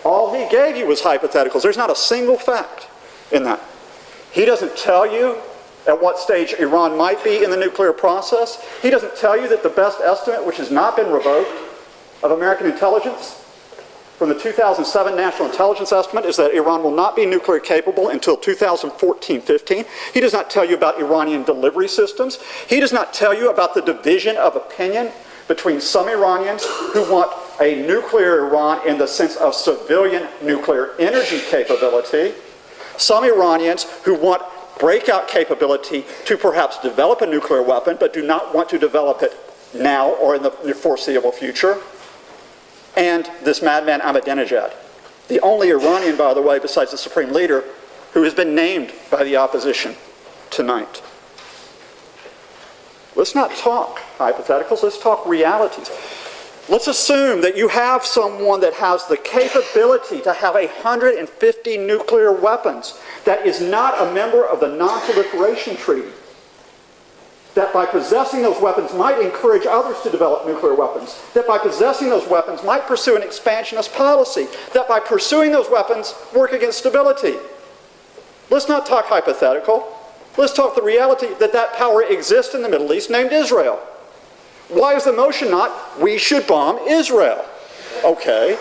All he gave you was hypotheticals. There's not a single fact in that. He doesn't tell you at what stage Iran might be in the nuclear process. He doesn't tell you that the best estimate, which has not been revoked, of American intelligence from the 2007 National Intelligence Estimate is that Iran will not be nuclear capable until 2014-15. He does not tell you about Iranian delivery systems. He does not tell you about the division of opinion between some Iranians who want a nuclear Iran in the sense of civilian nuclear energy capability, some Iranians who want breakout capability to perhaps develop a nuclear weapon but do not want to develop it now or in the foreseeable future, and this madman Ahmadinejad, the only Iranian, by the way, besides the supreme leader, who has been named by the opposition tonight. Let's not talk hypotheticals, let's talk realities. Let's assume that you have someone that has the capability to have 150 nuclear weapons that is not a member of the Non-Proliferation Treaty, that by possessing those weapons might encourage others to develop nuclear weapons, that by possessing those weapons might pursue an expansionist policy, that by pursuing those weapons work against stability. Let's not talk hypothetical. Let's talk the reality that that power exists in the Middle East named Israel. Why is the motion not, we should bomb Israel? Okay,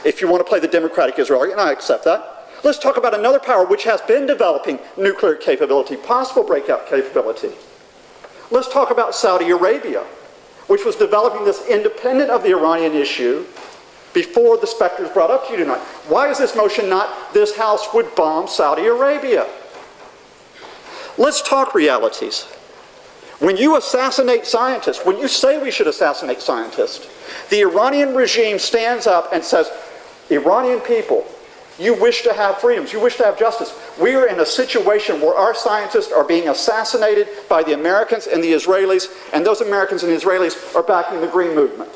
if you want to play the democratic Israeli, and I accept that. Let's talk about another power which has been developing nuclear capability, possible breakout capability. Let's talk about Saudi Arabia, which was developing this independent of the Iranian issue before the specter is brought up to you tonight. Why is this motion not, this House would bomb Saudi Arabia? Let's talk realities. When you assassinate scientists, when you say we should assassinate scientists, the Iranian regime stands up and says, Iranian people, you wish to have freedoms, you wish to have justice. We are in a situation where our scientists are being assassinated by the Americans and the Israelis, and those Americans and Israelis are backing the Green Movement.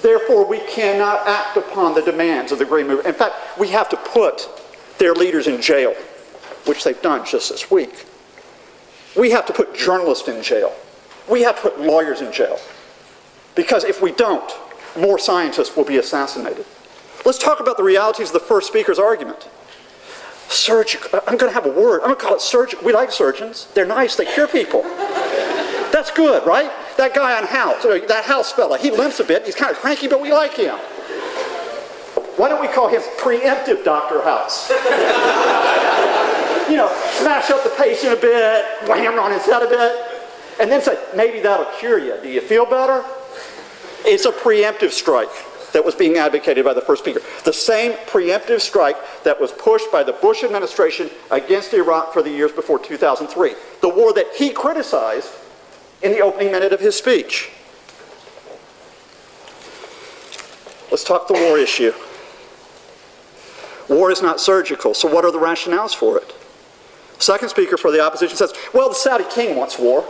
Therefore, we cannot act upon the demands of the Green Movement. In fact, we have to put their leaders in jail, which they've done just this week. We have to put journalists in jail. We have to put lawyers in jail. Because if we don't, more scientists will be assassinated. Let's talk about the realities of the first speaker's argument. Surgical, I'm going to have a word. I'm going to call it surgical. We like surgeons. They're nice. They cure people. That's good, right? That guy on House, that House fella, he limps a bit. He's kind of cranky, but we like him. Why don't we call him preemptive Dr. House? You know, smash up the patient a bit, wham on his head a bit, and then say, maybe that'll cure you. Do you feel better? It's a preemptive strike that was being advocated by the first speaker. The same preemptive strike that was pushed by the Bush administration against Iraq for the years before 2003. The war that he criticized in the opening minute of his speech. Let's talk the war issue. War is not surgical, so what are the rationales for it? Second speaker for the opposition says, well, the Saudi king wants war.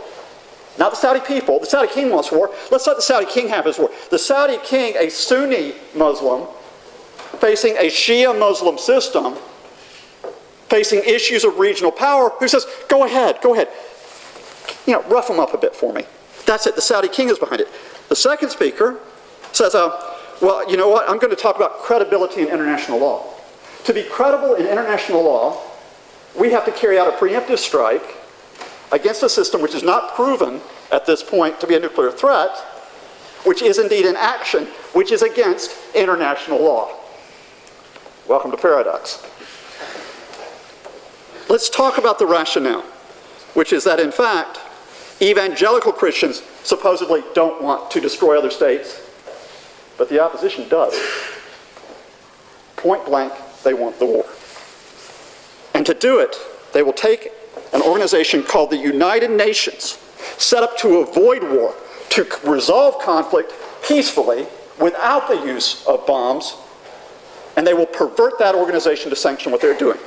Not the Saudi people. The Saudi king wants war. Let's let the Saudi king have his war. The Saudi king, a Sunni Muslim, facing a Shia Muslim system, facing issues of regional power, who says, go ahead, go ahead. You know, rough them up a bit for me. That's it. The Saudi king is behind it. The second speaker says, well, you know what? I'm going to talk about credibility in international law. To be credible in international law, we have to carry out a preemptive strike against a system which is not proven at this point to be a nuclear threat, which is indeed an action which is against international law. Welcome to Paradox. Let's talk about the rationale, which is that in fact, evangelical Christians supposedly don't want to destroy other states, but the opposition does. Point blank, they want the war. And to do it, they will take an organization called the United Nations, set up to avoid war, to resolve conflict peacefully without the use of bombs, and they will pervert that organization to sanction what they're doing.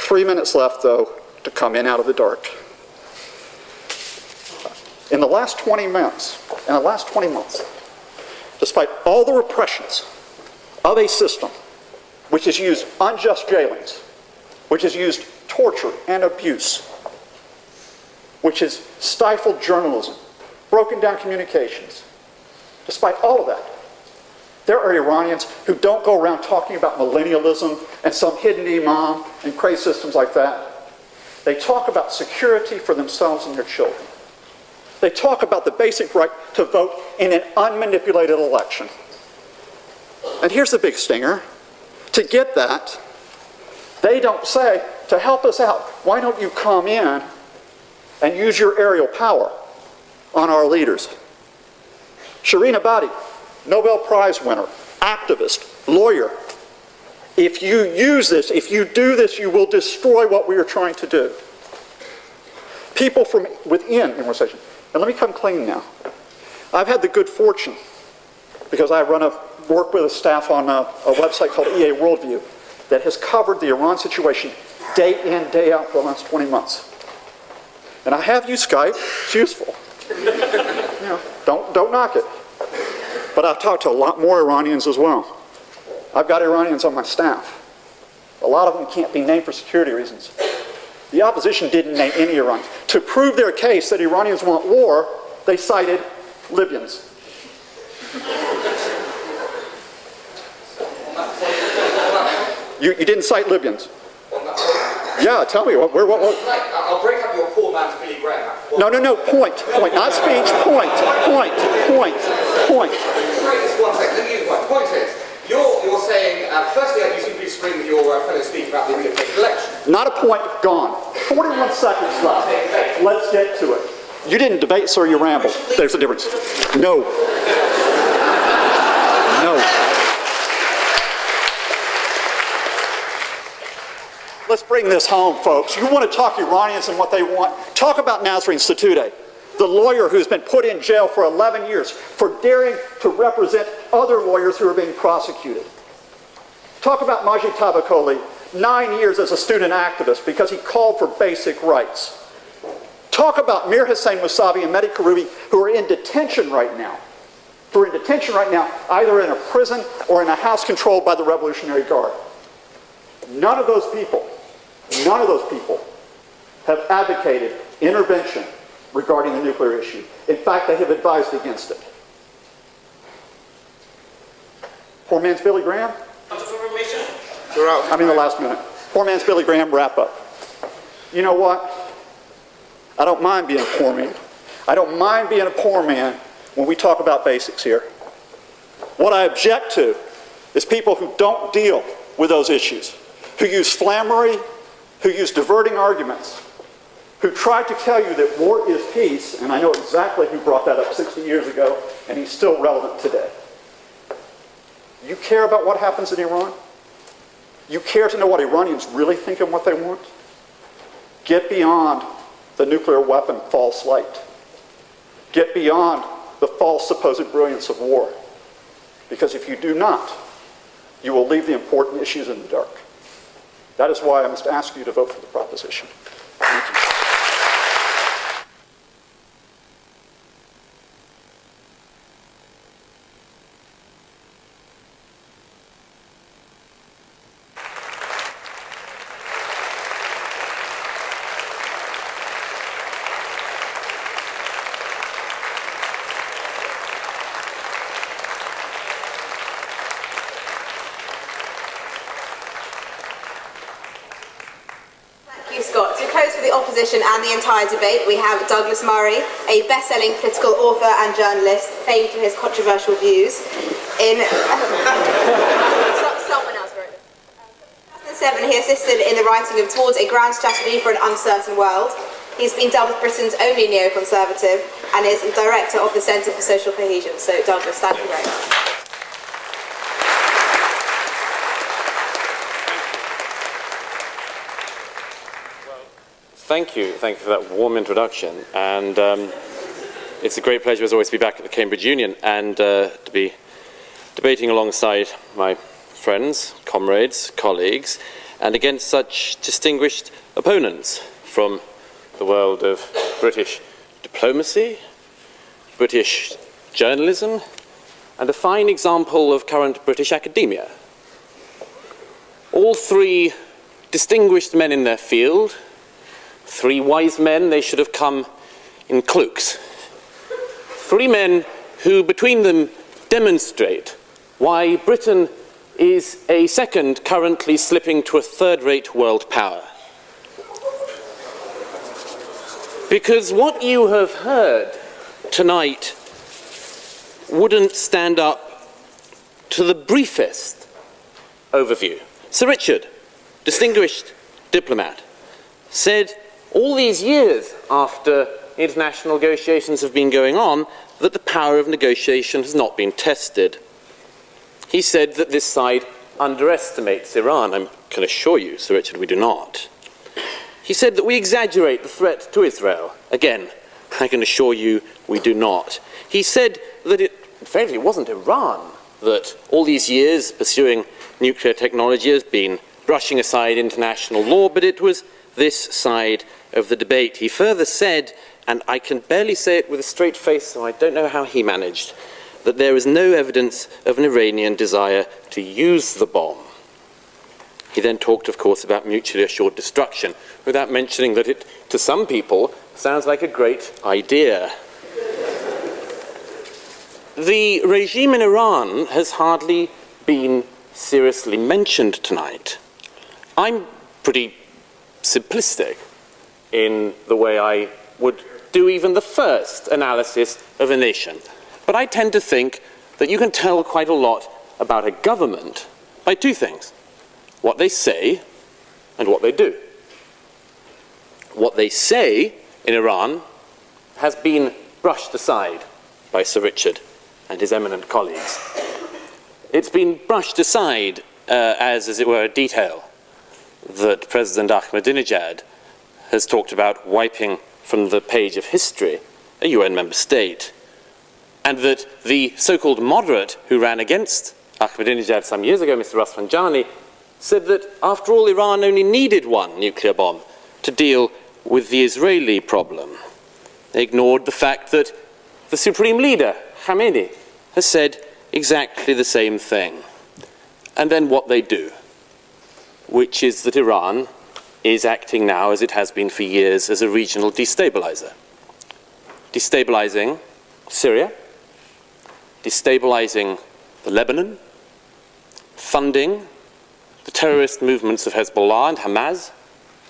3 minutes left, though, to come in out of the dark. In the last 20 months, despite all the repressions of a system which has used unjust jailings, which has used torture and abuse, which has stifled journalism, broken down communications, despite all of that, there are Iranians who don't go around talking about millennialism and some hidden imam and crazy systems like that. They talk about security for themselves and their children. They talk about the basic right to vote in an unmanipulated election. And here's the big stinger. To get that, they don't say, to help us out, why don't you come in and use your aerial power on our leaders? Shireen Ebadi, Nobel Prize winner, activist, lawyer. If you use this, if you do this, you will destroy what we are trying to do. People from within the organization. And let me come clean now. I've had the good fortune, because I work with a staff on a website called EA Worldview that has covered the Iran situation day in, day out for the last 20 months. And I have used Skype. It's useful. You know, don't knock it. But I've talked to a lot more Iranians as well. I've got Iranians on my staff. A lot of them can't be named for security reasons. The opposition didn't name any Iranians. To prove their case that Iranians want war, they cited Libyans. You didn't cite Libyans. Yeah, tell me. What? I'll break up your poor man's Billy Graham. No, point, not speech, point. Just 1 second, let me use my point is, you're saying, firstly, you seem to be disagreeing with your fellow speaker about the relocated election. Not a point, gone. 41 seconds left. Let's get to it. You didn't debate, sir, you rambled. There's a difference. No. Let's bring this home, folks. You want to talk Iranians and what they want? Talk about Nasrin Sotoudeh, the lawyer who's been put in jail for 11 years for daring to represent other lawyers who are being prosecuted. Talk about Majid Tabakoli, 9 years as a student activist because he called for basic rights. Talk about Mir Hossein Mousavi and Mehdi Karoubi, who are in detention right now. Either in a prison or in a house controlled by the Revolutionary Guard. None of those people have advocated intervention regarding the nuclear issue. In fact, they have advised against it. Poor man's Billy Graham? I'm in the last minute. Poor man's Billy Graham, wrap up. You know what? I don't mind being a poor man. I don't mind being a poor man when we talk about basics here. What I object to is people who don't deal with those issues, who use flammery, who use diverting arguments, who try to tell you that war is peace, and I know exactly who brought that up 60 years ago, and he's still relevant today. You care about what happens in Iran? You care to know what Iranians really think and what they want? Get beyond the nuclear weapon false light. Get beyond the false supposed brilliance of war. Because if you do not, you will leave the important issues in the dark. That is why I must ask you to vote for the proposition. Thank you. co-host for the opposition and the entire debate, we have Douglas Murray, a best-selling political author and journalist, famed for his controversial views. In someone else wrote it. In 2007, he assisted in the writing of Towards a Grand Strategy for an Uncertain World. He's been dubbed Britain's only neoconservative and is the director of the Centre for Social Cohesion. So, Douglas, thank you very much. Thank you for that warm introduction, and it's a great pleasure as always to be back at the Cambridge Union and to be debating alongside my friends, comrades, colleagues, and against such distinguished opponents from the world of British diplomacy, British journalism, and a fine example of current British academia. All three distinguished men in their field, three wise men, they should have come in cloaks. Three men who, between them, demonstrate why Britain is a second, currently slipping to a third-rate world power. Because what you have heard tonight wouldn't stand up to the briefest overview. Sir Richard, distinguished diplomat, said all these years after international negotiations have been going on that the power of negotiation has not been tested. He said that this side underestimates Iran. I can assure you, Sir Richard, we do not. He said that we exaggerate the threat to Israel. Again, I can assure you we do not. He said that it wasn't Iran that all these years pursuing nuclear technology has been brushing aside international law, but it was this side of the debate. He further said, and I can barely say it with a straight face, so I don't know how he managed, that there is no evidence of an Iranian desire to use the bomb. He then talked, of course, about mutually assured destruction, without mentioning that it, to some people, sounds like a great idea. The regime in Iran has hardly been seriously mentioned tonight. I'm pretty simplistic in the way I would do even the first analysis of a nation. But I tend to think that you can tell quite a lot about a government by two things: what they say and what they do. What they say in Iran has been brushed aside by Sir Richard and his eminent colleagues. It's been brushed aside as it were, a detail that President Ahmadinejad has talked about wiping from the page of history a UN member state, and that the so-called moderate who ran against Ahmadinejad some years ago, Mr. Rafsanjani, said that after all Iran only needed one nuclear bomb to deal with the Israeli problem. They ignored the fact that the supreme leader, Khamenei, has said exactly the same thing. And then what they do, which is that Iran is acting now, as it has been for years, as a regional destabilizer. Destabilizing Syria, destabilizing the Lebanon, funding the terrorist movements of Hezbollah and Hamas,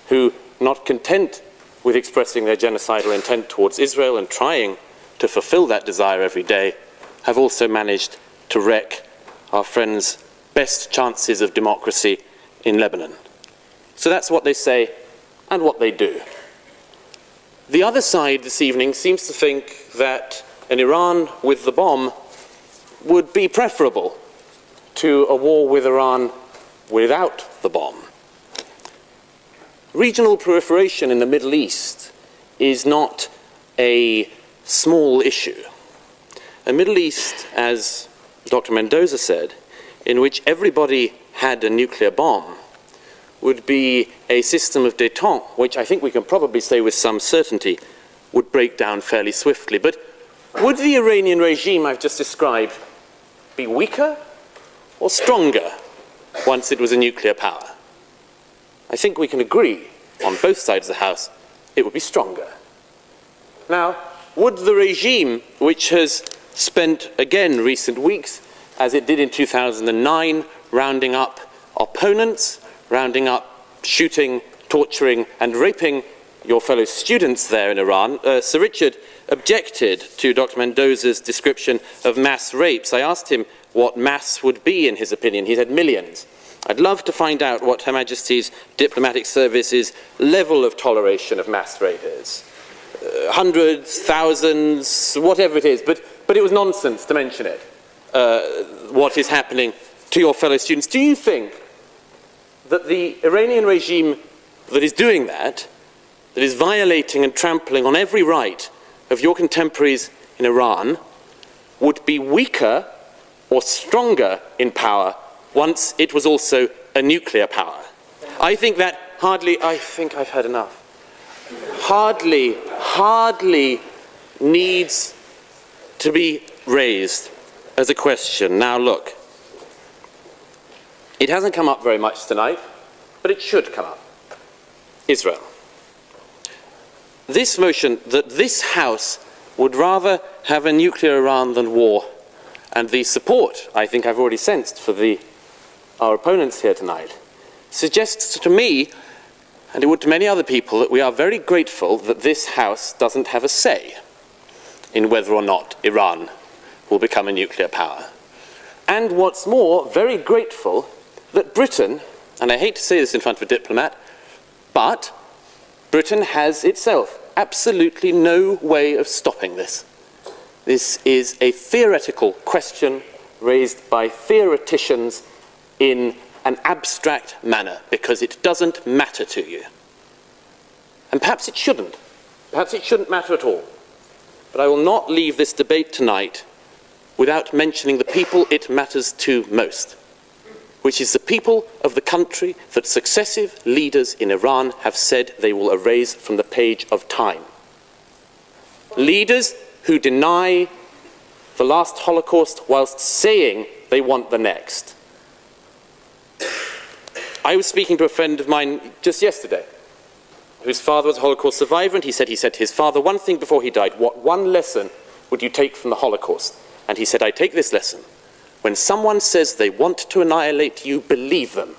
who, not content with expressing their genocidal intent towards Israel and trying to fulfill that desire every day, have also managed to wreck our friends' best chances of democracy in Lebanon. So that's what they say and what they do. The other side this evening seems to think that an Iran with the bomb would be preferable to a war with Iran without the bomb. Regional proliferation in the Middle East is not a small issue. A Middle East, as Dr. Mendoza said, in which everybody had a nuclear bomb, would be a system of détente, which I think we can probably say with some certainty would break down fairly swiftly. But would the Iranian regime I've just described be weaker or stronger once it was a nuclear power? I think we can agree on both sides of the House it would be stronger. Now, would the regime, which has spent again recent weeks, as it did in 2009, rounding up opponents, rounding up, shooting, torturing and raping your fellow students there in Iran, Sir Richard objected to Dr. Mendoza's description of mass rapes. I asked him what mass would be in his opinion. He said millions. I'd love to find out what Her Majesty's Diplomatic Service's level of toleration of mass rape is. Hundreds, thousands, whatever it is, but it was nonsense to mention it, what is happening to your fellow students. Do you think that the Iranian regime that is doing that is violating and trampling on every right of your contemporaries in Iran, would be weaker or stronger in power once it was also a nuclear power? I think that I think I've had enough. Hardly needs to be raised as a question. Now look, it hasn't come up very much tonight, but it should come up. Israel. This motion that this House would rather have a nuclear Iran than war, and the support I think I've already sensed for our opponents here tonight, suggests to me, and it would to many other people, that we are very grateful that this House doesn't have a say in whether or not Iran will become a nuclear power. And what's more, very grateful that Britain, and I hate to say this in front of a diplomat, but Britain has itself absolutely no way of stopping this. This is a theoretical question raised by theoreticians in an abstract manner because it doesn't matter to you. And perhaps it shouldn't. Perhaps it shouldn't matter at all. But I will not leave this debate tonight without mentioning the people it matters to most, which is the people of the country that successive leaders in Iran have said they will erase from the page of time. Leaders who deny the last Holocaust whilst saying they want the next. I was speaking to a friend of mine just yesterday, whose father was a Holocaust survivor, and he said to his father one thing before he died: what one lesson would you take from the Holocaust? And he said, I take this lesson. When someone says they want to annihilate you, believe them.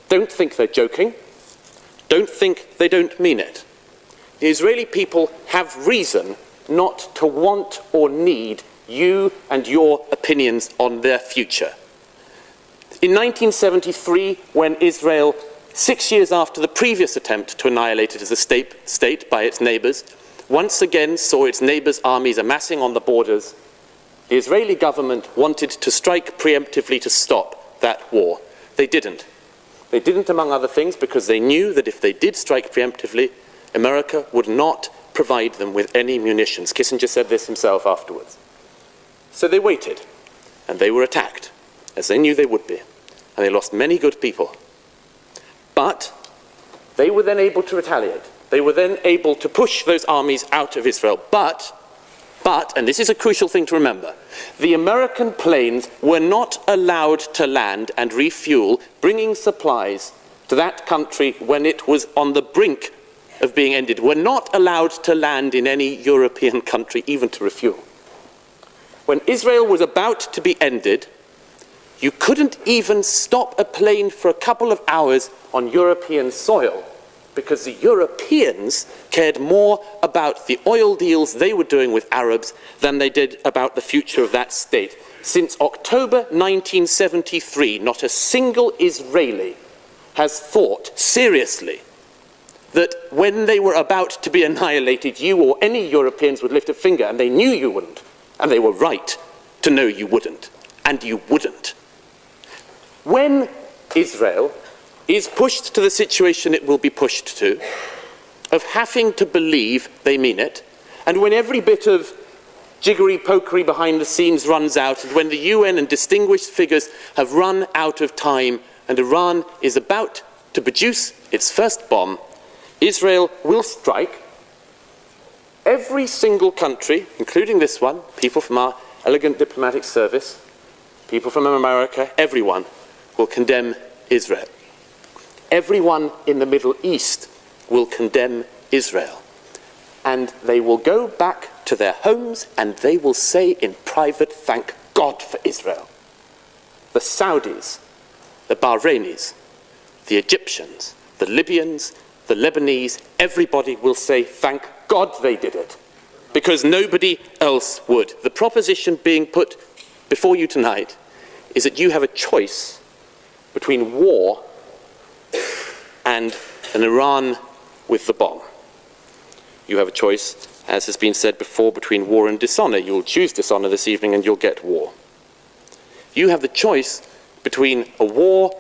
Don't think they're joking. Don't think they don't mean it. The Israeli people have reason not to want or need you and your opinions on their future. In 1973, when Israel, 6 years after the previous attempt to annihilate it as a state by its neighbors, once again saw its neighbors' armies amassing on the borders, the Israeli government wanted to strike preemptively to stop that war. They didn't. They didn't, among other things, because they knew that if they did strike preemptively, America would not provide them with any munitions. Kissinger said this himself afterwards. So they waited, and they were attacked, as they knew they would be, and they lost many good people. But they were then able to retaliate. They were then able to push those armies out of Israel. But, and this is a crucial thing to remember, the American planes were not allowed to land and refuel, bringing supplies to that country when it was on the brink of being ended. Were not allowed to land in any European country, even to refuel. When Israel was about to be ended, you couldn't even stop a plane for a couple of hours on European soil, because the Europeans cared more about the oil deals they were doing with Arabs than they did about the future of that state. Since October 1973, not a single Israeli has thought seriously that when they were about to be annihilated, you or any Europeans would lift a finger, and they knew you wouldn't, and they were right to know you wouldn't, and you wouldn't. When Israel is pushed to the situation it will be pushed to, of having to believe they mean it, and when every bit of jiggery-pokery behind the scenes runs out, and when the UN and distinguished figures have run out of time, and Iran is about to produce its first bomb, Israel will strike. Every single country, including this one, people from our elegant diplomatic service, people from America, everyone will condemn Israel. Everyone in the Middle East will condemn Israel. And they will go back to their homes and they will say in private, thank God for Israel. The Saudis, the Bahrainis, the Egyptians, the Libyans, the Lebanese, everybody will say, thank God they did it, because nobody else would. The proposition being put before you tonight is that you have a choice between war and an Iran with the bomb. You have a choice, as has been said before, between war and dishonor. You'll choose dishonor this evening and you'll get war. You have the choice between a war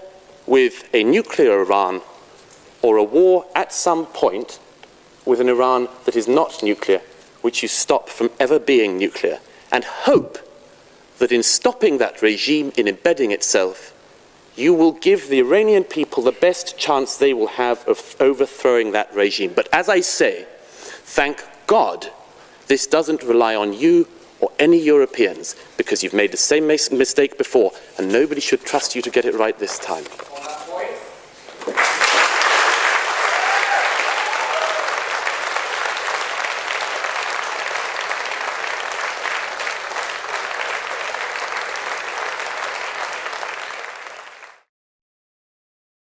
with a nuclear Iran or a war at some point with an Iran that is not nuclear, which you stop from ever being nuclear, and hope that in stopping that regime, in embedding itself, you will give the Iranian people the best chance they will have of overthrowing that regime. But as I say, thank God this doesn't rely on you or any Europeans, because you've made the same mistake before, and nobody should trust you to get it right this time.